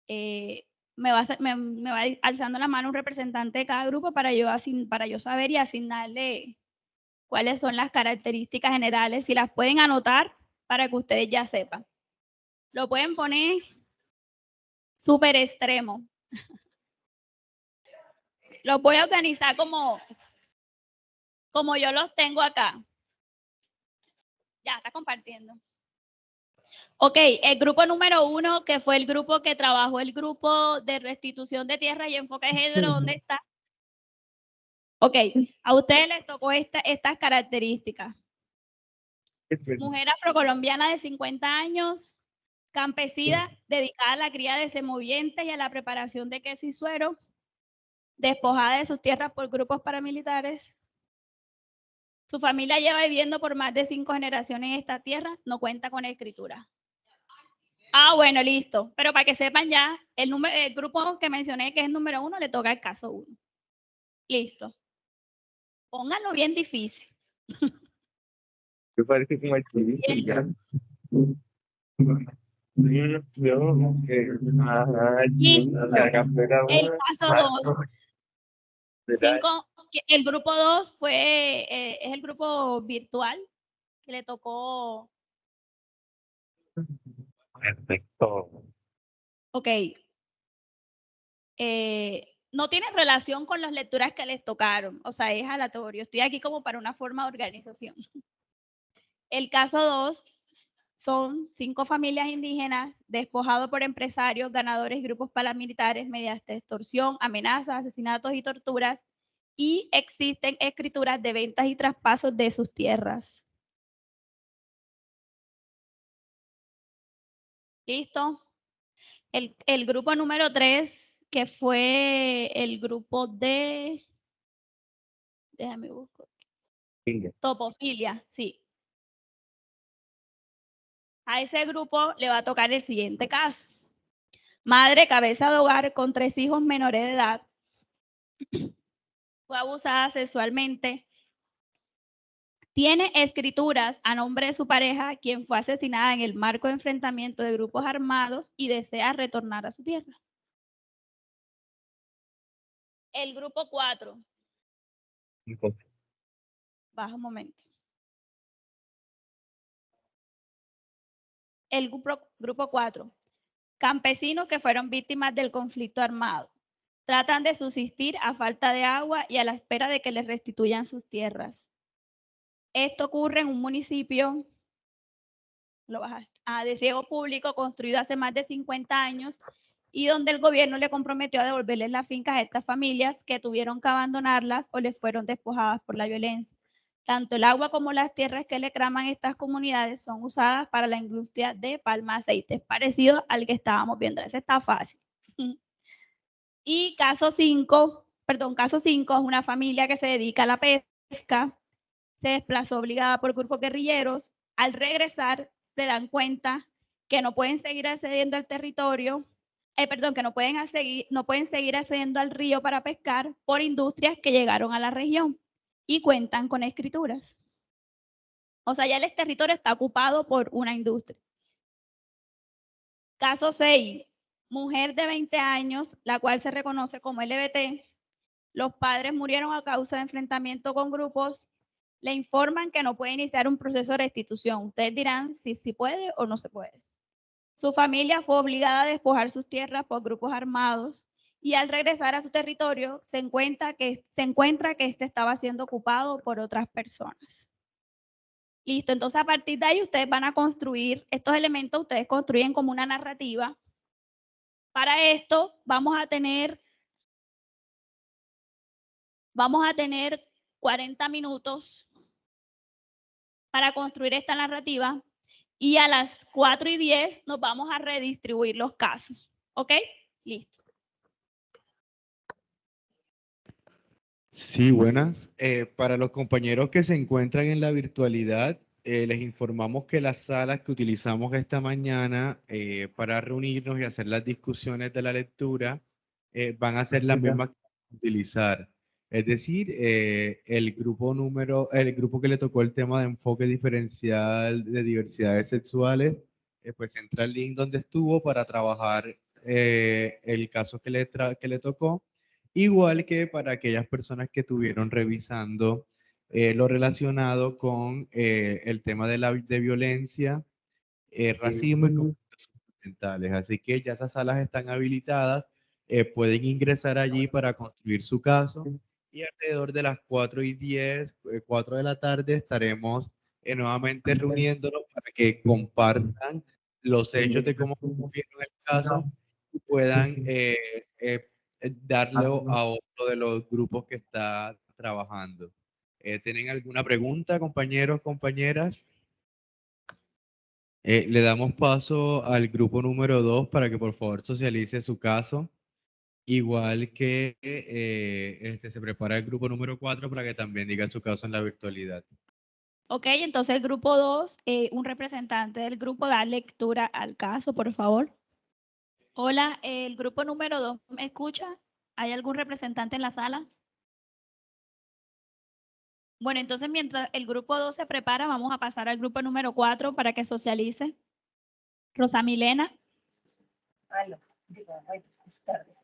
Me va alzando la mano un representante de cada grupo para yo saber y asignarle cuáles son las características generales, si las pueden anotar para que ustedes ya sepan. Lo pueden poner súper extremo. Los voy a organizar como yo los tengo acá. Ya, está compartiendo. Ok, el grupo número 1, que fue el grupo que trabajó el grupo de restitución de tierra y enfoque de género, ¿dónde está? Ok, a ustedes les tocó estas características. Mujer afrocolombiana de 50 años, campesina, dedicada a la cría de semovientes y a la preparación de queso y suero, despojada de sus tierras por grupos paramilitares. Su familia lleva viviendo por más de 5 generaciones en esta tierra, no cuenta con escritura. Ah, bueno, listo. Pero para que sepan ya, el grupo que mencioné, que es el número 1, le toca el caso 1. Listo. Pónganlo bien difícil. Me parece como el ya. El caso 2. El grupo 2 es el grupo virtual que le tocó. Perfecto. Ok. No tiene relación con las lecturas que les tocaron, o sea, es aleatorio. Estoy aquí como para una forma de organización. El caso 2 son 5 familias indígenas despojados por empresarios, ganadores y grupos paramilitares mediante extorsión, amenazas, asesinatos y torturas, y existen escrituras de ventas y traspasos de sus tierras. ¿Listo? El grupo número 3, que fue el grupo de... Déjame buscar. Topofilia, sí. A ese grupo le va a tocar el siguiente caso. Madre, cabeza de hogar con 3 hijos menores de edad. Fue abusada sexualmente. Tiene escrituras a nombre de su pareja, quien fue asesinada en el marco de enfrentamiento de grupos armados y desea retornar a su tierra. El grupo 4. Baja un momento. El grupo 4. Campesinos que fueron víctimas del conflicto armado. Tratan de subsistir a falta de agua y a la espera de que les restituyan sus tierras. Esto ocurre en un municipio de riego público construido hace más de 50 años y donde el gobierno le comprometió a devolverles las fincas a estas familias que tuvieron que abandonarlas o les fueron despojadas por la violencia. Tanto el agua como las tierras que le reclaman estas comunidades son usadas para la industria de palma aceite, parecido al que estábamos viendo. Ese está fácil. Y caso 5 es una familia que se dedica a la pesca, se desplazó obligada por grupos guerrilleros. Al regresar, se dan cuenta que no pueden seguir accediendo al territorio, que no pueden seguir accediendo al río para pescar por industrias que llegaron a la región y cuentan con escrituras. O sea, ya el territorio está ocupado por una industria. Caso 6, mujer de 20 años, la cual se reconoce como LBT. Los padres murieron a causa de enfrentamiento con grupos. Le informan que no puede iniciar un proceso de restitución. Ustedes dirán si puede o no se puede. Su familia fue obligada a despojar sus tierras por grupos armados y al regresar a su territorio se encuentra que este estaba siendo ocupado por otras personas. Listo, entonces a partir de ahí ustedes van a construir estos elementos, ustedes construyen como una narrativa. Para esto vamos a tener 40 minutos para construir esta narrativa y a las 4:10 nos vamos a redistribuir los casos. ¿Ok? Listo. Sí, buenas. Para los compañeros que se encuentran en la virtualidad, les informamos que las salas que utilizamos esta mañana para reunirnos y hacer las discusiones de la lectura van a ser las mismas que vamos a utilizar. Es decir, el grupo que le tocó el tema de enfoque diferencial de diversidades sexuales, pues entra el link donde estuvo para trabajar el caso que le tocó. Igual que para aquellas personas que estuvieron revisando lo relacionado con el tema de violencia, racismo y conflictos ambientales. Así que ya esas salas están habilitadas, pueden ingresar allí para construir su caso y alrededor de las 4:10, 4 de la tarde estaremos nuevamente reuniéndonos para que compartan los hechos de cómo vieron el caso y puedan darlo a otro de los grupos que está trabajando. ¿Tienen alguna pregunta, compañeros, compañeras? Le damos paso al grupo número 2 para que por favor socialice su caso. Igual que se prepara el grupo número 4 para que también diga su caso en la virtualidad. Ok, entonces el grupo 2, un representante del grupo da lectura al caso, por favor. Hola, el grupo número 2, ¿me escucha? ¿Hay algún representante en la sala? Bueno, entonces mientras el grupo 2 se prepara, vamos a pasar al grupo número 4 para que socialice. Rosa Milena. Aló, buenas tardes.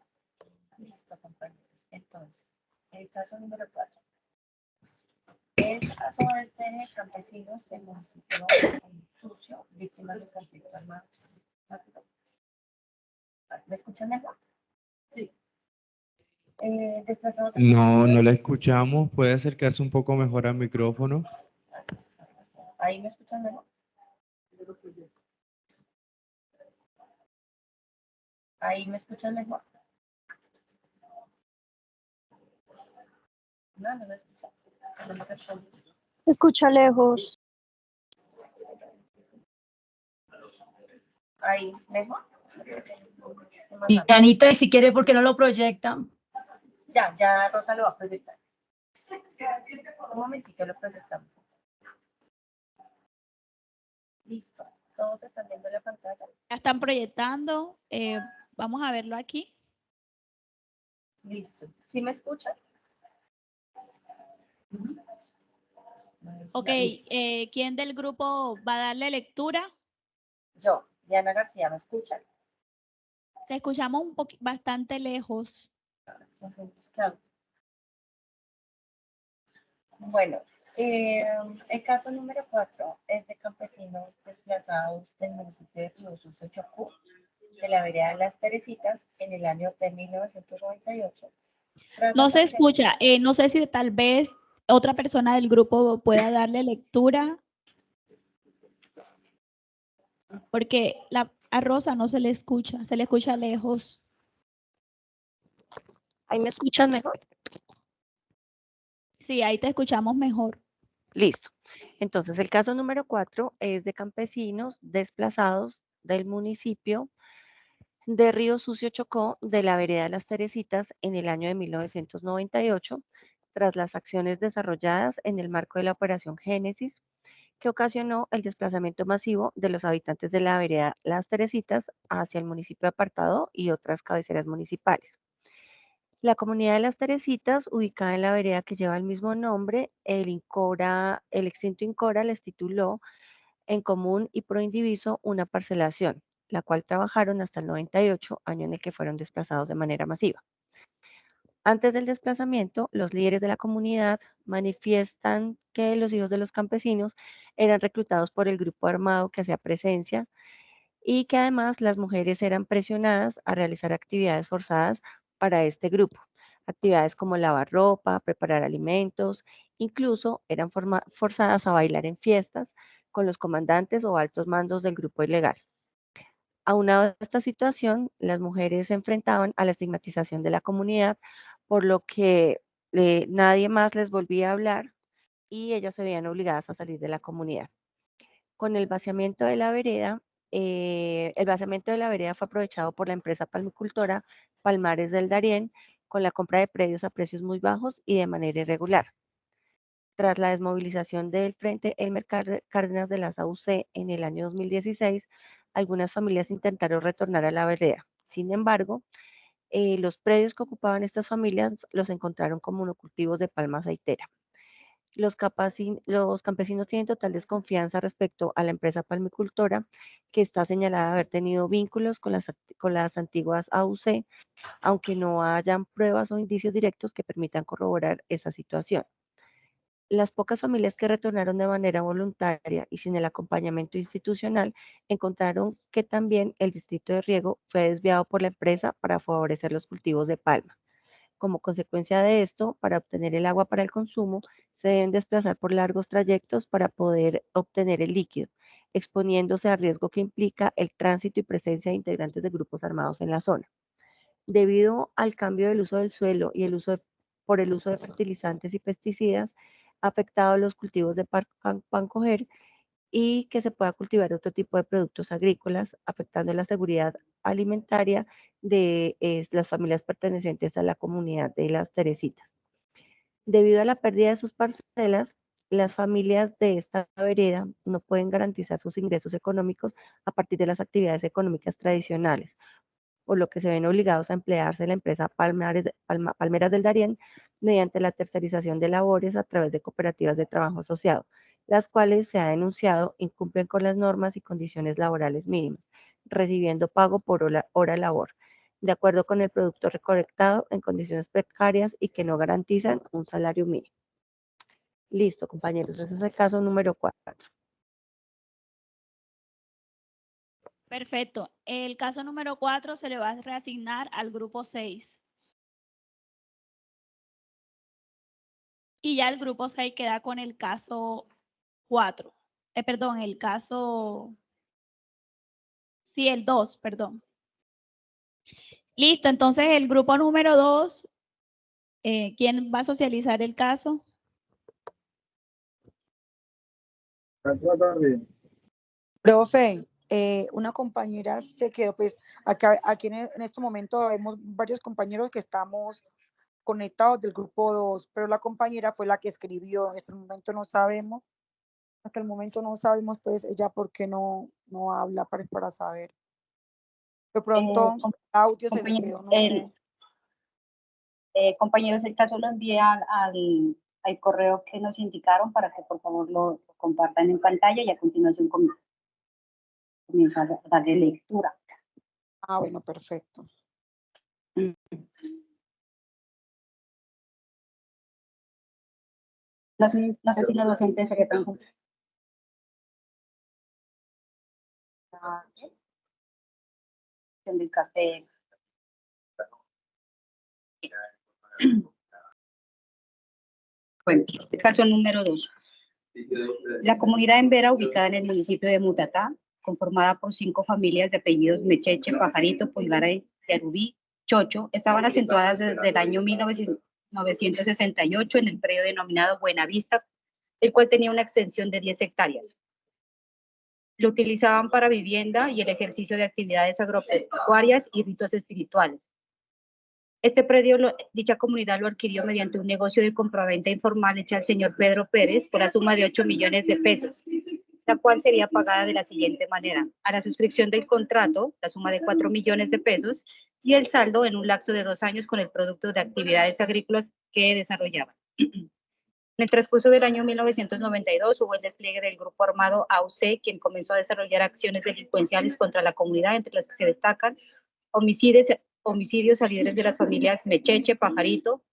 Listo, compañeros. Entonces, el caso número 4. Este caso es de campesinos del municipio Sucio, víctimas de conflicto armado. ¿Me escuchan mejor? Sí. Desplazados. No la escuchamos. ¿Puede acercarse un poco mejor al micrófono? ¿Ahí me escuchan mejor? ¿Ahí me escuchan mejor? No me escuchan. Se escucha lejos. ¿Ahí mejor? Y Anita, y si quiere, ¿por qué no lo proyectan? Ya Rosa lo va a proyectar. Un momentito, lo proyectamos. Listo. Todos están viendo la pantalla. Ya están proyectando. Vamos a verlo aquí. Listo. ¿Sí me escuchan? Ok, ¿quién del grupo va a darle lectura? Yo, Diana García, ¿me escuchan? Te escuchamos bastante lejos. Bueno, el caso número 4 es de campesinos desplazados del municipio de Río Sucio, Chocó. de la vereda de las Teresitas en el año de 1998. No se escucha. No sé si tal vez otra persona del grupo pueda darle lectura. Porque a Rosa no se le escucha lejos. ¿Ahí me escuchan mejor? Sí, ahí te escuchamos mejor. Listo. Entonces, el caso número 4 es de campesinos desplazados del municipio de Río Sucio Chocó, de la vereda de las Teresitas, en el año de 1998, tras las acciones desarrolladas en el marco de la Operación Génesis, que ocasionó el desplazamiento masivo de los habitantes de la vereda Las Teresitas hacia el municipio apartado y otras cabeceras municipales. La comunidad de Las Teresitas, ubicada en la vereda que lleva el mismo nombre, el extinto INCORA les tituló en común y pro indiviso una parcelación, la cual trabajaron hasta el 98, año en el que fueron desplazados de manera masiva. Antes del desplazamiento, los líderes de la comunidad manifiestan que los hijos de los campesinos eran reclutados por el grupo armado que hacía presencia y que además las mujeres eran presionadas a realizar actividades forzadas para este grupo. Actividades como lavar ropa, preparar alimentos, incluso eran forzadas a bailar en fiestas con los comandantes o altos mandos del grupo ilegal. Aunado a esta situación, las mujeres se enfrentaban a la estigmatización de la comunidad, por lo que nadie más les volvía a hablar y ellas se veían obligadas a salir de la comunidad. Con el vaciamiento de la vereda, fue aprovechado por la empresa palmicultora Palmares del Darién con la compra de predios a precios muy bajos y de manera irregular. Tras la desmovilización del Frente Elmer Cárdenas de las AUC en el año 2016, algunas familias intentaron retornar a la vereda. Sin embargo, los predios que ocupaban estas familias los encontraron como monocultivos de palma aceitera. Los campesinos tienen total desconfianza respecto a la empresa palmicultora, que está señalada de haber tenido vínculos con las antiguas AUC, aunque no hayan pruebas o indicios directos que permitan corroborar esa situación. Las pocas familias que retornaron de manera voluntaria y sin el acompañamiento institucional encontraron que también el distrito de riego fue desviado por la empresa para favorecer los cultivos de palma. Como consecuencia de esto, para obtener el agua para el consumo, se deben desplazar por largos trayectos para poder obtener el líquido, exponiéndose al riesgo que implica el tránsito y presencia de integrantes de grupos armados en la zona. Debido al cambio del uso del suelo y por el uso de fertilizantes y pesticidas, ha afectado los cultivos de pancoger y que se pueda cultivar otro tipo de productos agrícolas, afectando la seguridad alimentaria de las familias pertenecientes a la comunidad de Las Teresitas. Debido a la pérdida de sus parcelas, las familias de esta vereda no pueden garantizar sus ingresos económicos a partir de las actividades económicas tradicionales, por lo que se ven obligados a emplearse en la empresa Palmeras del Darién mediante la tercerización de labores a través de cooperativas de trabajo asociado, las cuales se ha denunciado incumplen con las normas y condiciones laborales mínimas, recibiendo pago por hora labor, de acuerdo con el producto recolectado en condiciones precarias y que no garantizan un salario mínimo. Listo, compañeros, ese es el caso número 4. Perfecto. El caso número 4 se le va a reasignar al grupo 6. Y ya el grupo 6 queda con el caso 4. Perdón, el caso... Sí, el 2, perdón. Listo, entonces el grupo número 2, ¿quién va a socializar el caso? Profe, una compañera se quedó, pues aquí en este momento vemos varios compañeros que estamos conectados del grupo 2, pero la compañera fue la que escribió. En este momento no sabemos, hasta el momento no sabemos, pues ella por qué no habla para saber. De pronto, el audio se le quedó, no sé. Compañeros, el caso lo envié al correo que nos indicaron para que por favor lo compartan en pantalla y a continuación comienzo a darle lectura. Ah, bueno, perfecto. No sé si los docentes se representan. del caso. Bueno, el caso número 2. La comunidad Embera, ubicada en el municipio de Mutatá, conformada por 5 familias de apellidos Mecheche, Pajarito, Pulgara y Yarubí, Chocho, estaban acentuadas desde el año 1968 en el predio denominado Buenavista, el cual tenía una extensión de 10 hectáreas. Lo utilizaban para vivienda y el ejercicio de actividades agropecuarias y ritos espirituales. Este predio, dicha comunidad lo adquirió mediante un negocio de compraventa informal hecha al señor Pedro Pérez por la suma de 8 millones de pesos, la cual sería pagada de la siguiente manera: a la suscripción del contrato, la suma de 4 millones de pesos, y el saldo en un lapso de 2 años con el producto de actividades agrícolas que desarrollaban. En el transcurso del año 1992 hubo el despliegue del grupo armado AUC, quien comenzó a desarrollar acciones delincuenciales contra la comunidad, entre las que se destacan homicidios a líderes de las familias Mecheche, Pajarito,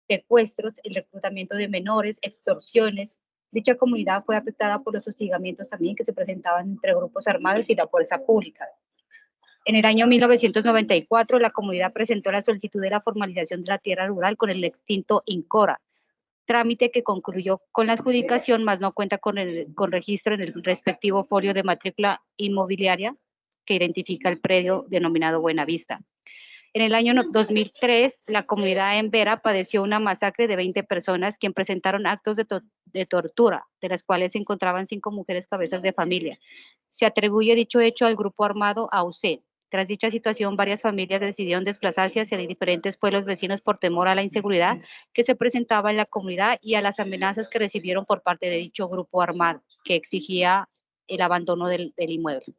secuestros, el reclutamiento de menores, extorsiones. Dicha comunidad fue afectada por los hostigamientos también que se presentaban entre grupos armados y la fuerza pública. En el año 1994, la comunidad presentó la solicitud de la formalización de la tierra rural con el extinto INCORA, trámite que concluyó con la adjudicación, mas no cuenta con registro en el respectivo folio de matrícula inmobiliaria que identifica el predio denominado Buenavista. En el año 2003, la comunidad Embera padeció una masacre de 20 personas, quien presentaron actos de tortura, de las cuales se encontraban 5 mujeres cabezas de familia. Se atribuye dicho hecho al grupo armado AUC. Tras dicha situación, varias familias decidieron desplazarse hacia diferentes pueblos vecinos por temor a la inseguridad que se presentaba en la comunidad y a las amenazas que recibieron por parte de dicho grupo armado, que exigía el abandono del inmueble.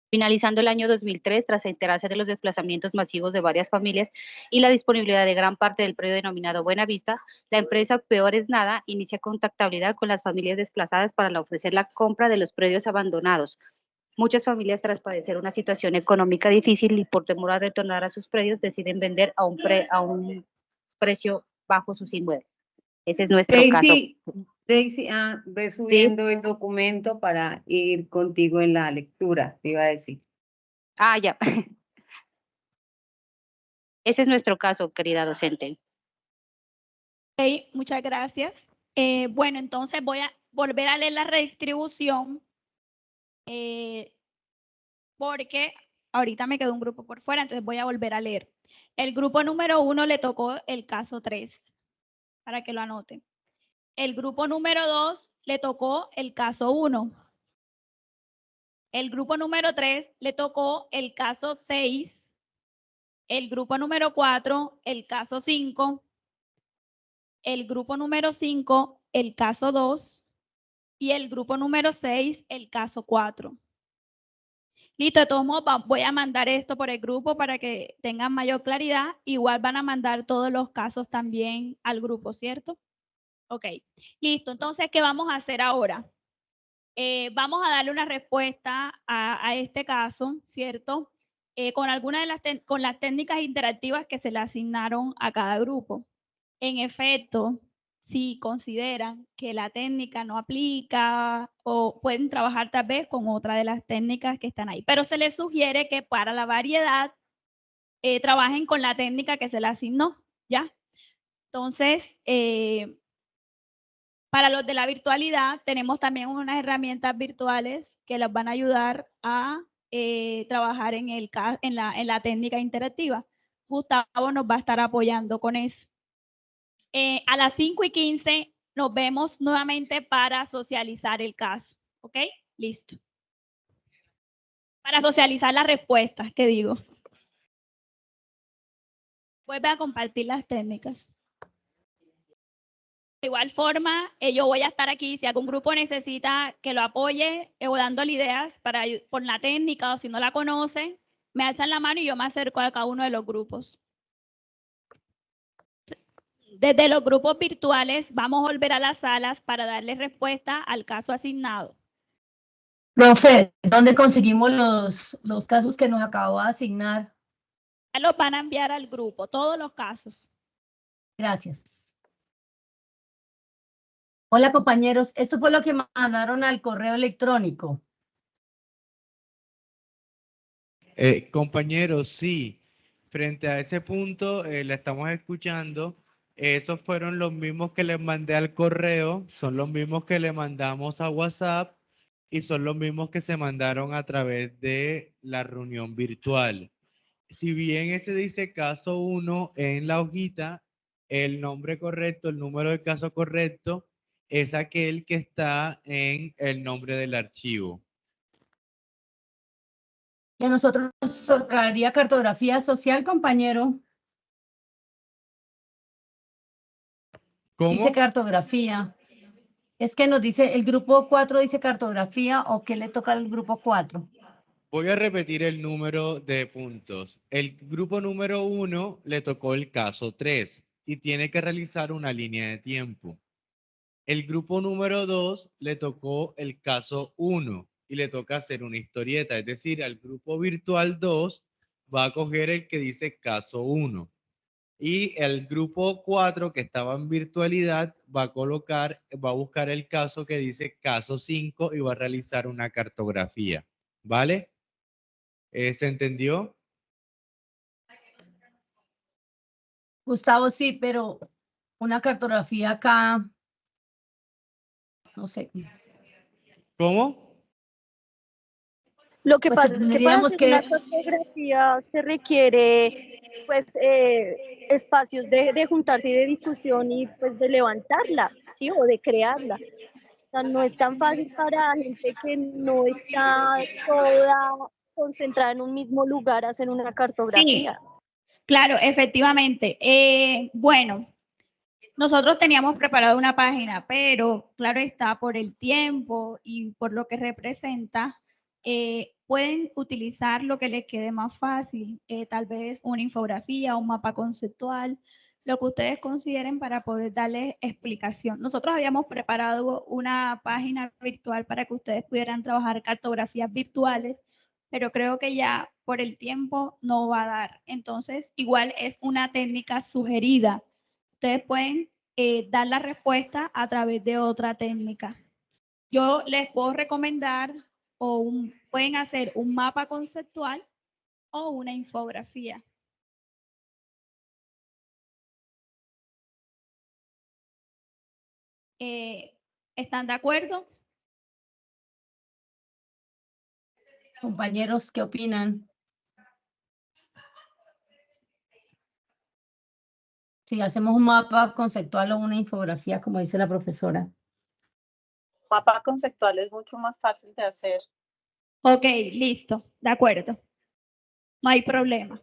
Finalizando el año 2003, tras enterarse de los desplazamientos masivos de varias familias y la disponibilidad de gran parte del predio denominado Buenavista, la empresa Peor es Nada inicia contactabilidad con las familias desplazadas para ofrecer la compra de los predios abandonados. Muchas familias, tras padecer una situación económica difícil y por temor a retornar a sus predios, deciden vender a un precio bajo sus inmuebles. Ese es nuestro caso. Daisy, ve subiendo el documento para ir contigo en la lectura, te iba a decir. Ya. Ese es nuestro caso, querida docente. Ok, muchas gracias. Bueno, entonces voy a volver a leer la redistribución porque ahorita me quedó un grupo por fuera, entonces voy a volver a leer. El grupo número 1 le tocó el caso 3, para que lo anoten. El grupo número 2 le tocó el caso 1. El grupo número 3 le tocó el caso 6. El grupo número 4, el caso 5. El grupo número 5, el caso 2. Y el grupo número 6, el caso 4. Listo, de todos modos voy a mandar esto por el grupo para que tengan mayor claridad. Igual van a mandar todos los casos también al grupo, ¿cierto? Ok, listo. Entonces, ¿qué vamos a hacer ahora? Vamos a darle una respuesta a este caso, ¿cierto? Con algunas de las técnicas interactivas que se le asignaron a cada grupo. En efecto, si consideran que la técnica no aplica o pueden trabajar tal vez con otra de las técnicas que están ahí. Pero se les sugiere que para la variedad trabajen con la técnica que se les asignó, ¿ya? Entonces, para los de la virtualidad, tenemos también unas herramientas virtuales que les van a ayudar a trabajar en la técnica interactiva. Gustavo nos va a estar apoyando con eso. A las 5:15 nos vemos nuevamente para socializar el caso. ¿Ok? Listo. Para socializar las respuestas, ¿qué digo? Vuelve a compartir las técnicas. De igual forma, yo voy a estar aquí. Si algún grupo necesita que lo apoye o dándole ideas por la técnica o si no la conocen, me alzan la mano y yo me acerco a cada uno de los grupos. Desde los grupos virtuales vamos a volver a las salas para darle respuesta al caso asignado. Profe, ¿dónde conseguimos los casos que nos acabó de asignar? Ya los van a enviar al grupo, todos los casos. Gracias. Hola compañeros, esto fue lo que mandaron al correo electrónico. Compañeros, sí, frente a ese punto la estamos escuchando. Esos fueron los mismos que les mandé al correo, son los mismos que le mandamos a WhatsApp y son los mismos que se mandaron a través de la reunión virtual. Si bien ese dice caso 1 en la hojita, el nombre correcto, el número de caso correcto es aquel que está en el nombre del archivo. Y a nosotros nos tocaría cartografía social, compañero. ¿Cómo? Dice cartografía. Es que nos dice, el grupo 4 dice cartografía, ¿o qué le toca al grupo 4? Voy a repetir el número de puntos. El grupo número 1 le tocó el caso 3 y tiene que realizar una línea de tiempo. El grupo número 2 le tocó el caso 1 y le toca hacer una historieta, es decir, al grupo virtual 2 va a coger el que dice caso 1 y el grupo 4 que estaba en virtualidad va a buscar el caso que dice caso 5 y va a realizar una cartografía, ¿vale? ¿Se entendió? Gustavo, sí, pero una cartografía acá, no sé. ¿Cómo? Lo que Pues pasa es que para tendríamos hacer una que, cartografía se requiere pues espacios de juntarse y de discusión y pues de levantarla, ¿sí? O de crearla. O sea, no es tan fácil para gente que no está toda concentrada en un mismo lugar hacer una cartografía. Claro, efectivamente. Bueno, nosotros teníamos preparado una página, pero claro está, por el tiempo y por lo que representa, pueden utilizar lo que les quede más fácil, tal vez una infografía, un mapa conceptual, lo que ustedes consideren para poder darles explicación. Nosotros habíamos preparado una página virtual para que ustedes pudieran trabajar cartografías virtuales, pero creo que ya por el tiempo no va a dar. Entonces, igual es una técnica sugerida. Ustedes pueden dar la respuesta a través de otra técnica. Yo les puedo recomendar pueden hacer un mapa conceptual o una infografía. ¿Están de acuerdo? compañeros, ¿qué opinan? Si hacemos un mapa conceptual o una infografía, como dice la profesora. Mapa conceptual es mucho más fácil de hacer. Ok, listo, de acuerdo. No hay problema.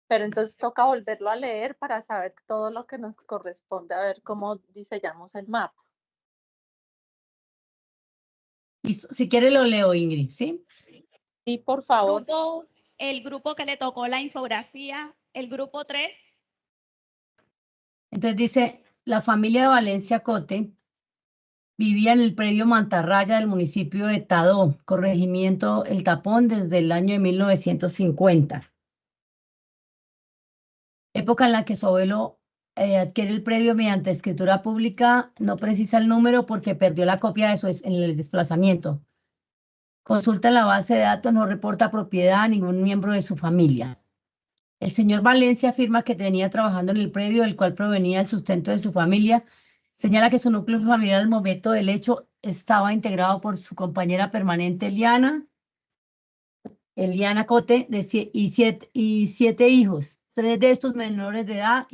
Pero entonces toca volverlo a leer para saber todo lo que nos corresponde, a ver cómo diseñamos el mapa. Listo. Si quiere lo leo, Ingrid, ¿sí? Sí, por favor. El grupo que le tocó la infografía, el grupo 3. Entonces dice, la familia de Valencia Cote vivía en el predio Mantarraya del municipio de Tadó, corregimiento El Tapón, desde el año de 1950. Época en la que su abuelo adquiere el predio mediante escritura pública, no precisa el número porque perdió la copia de en el desplazamiento. Consulta en la base de datos, no reporta propiedad a ningún miembro de su familia. El señor Valencia afirma que tenía trabajando en el predio del cual provenía el sustento de su familia. Señala que su núcleo familiar al momento del hecho estaba integrado por su compañera permanente Eliana Cote, y siete hijos, 3 de estos menores de edad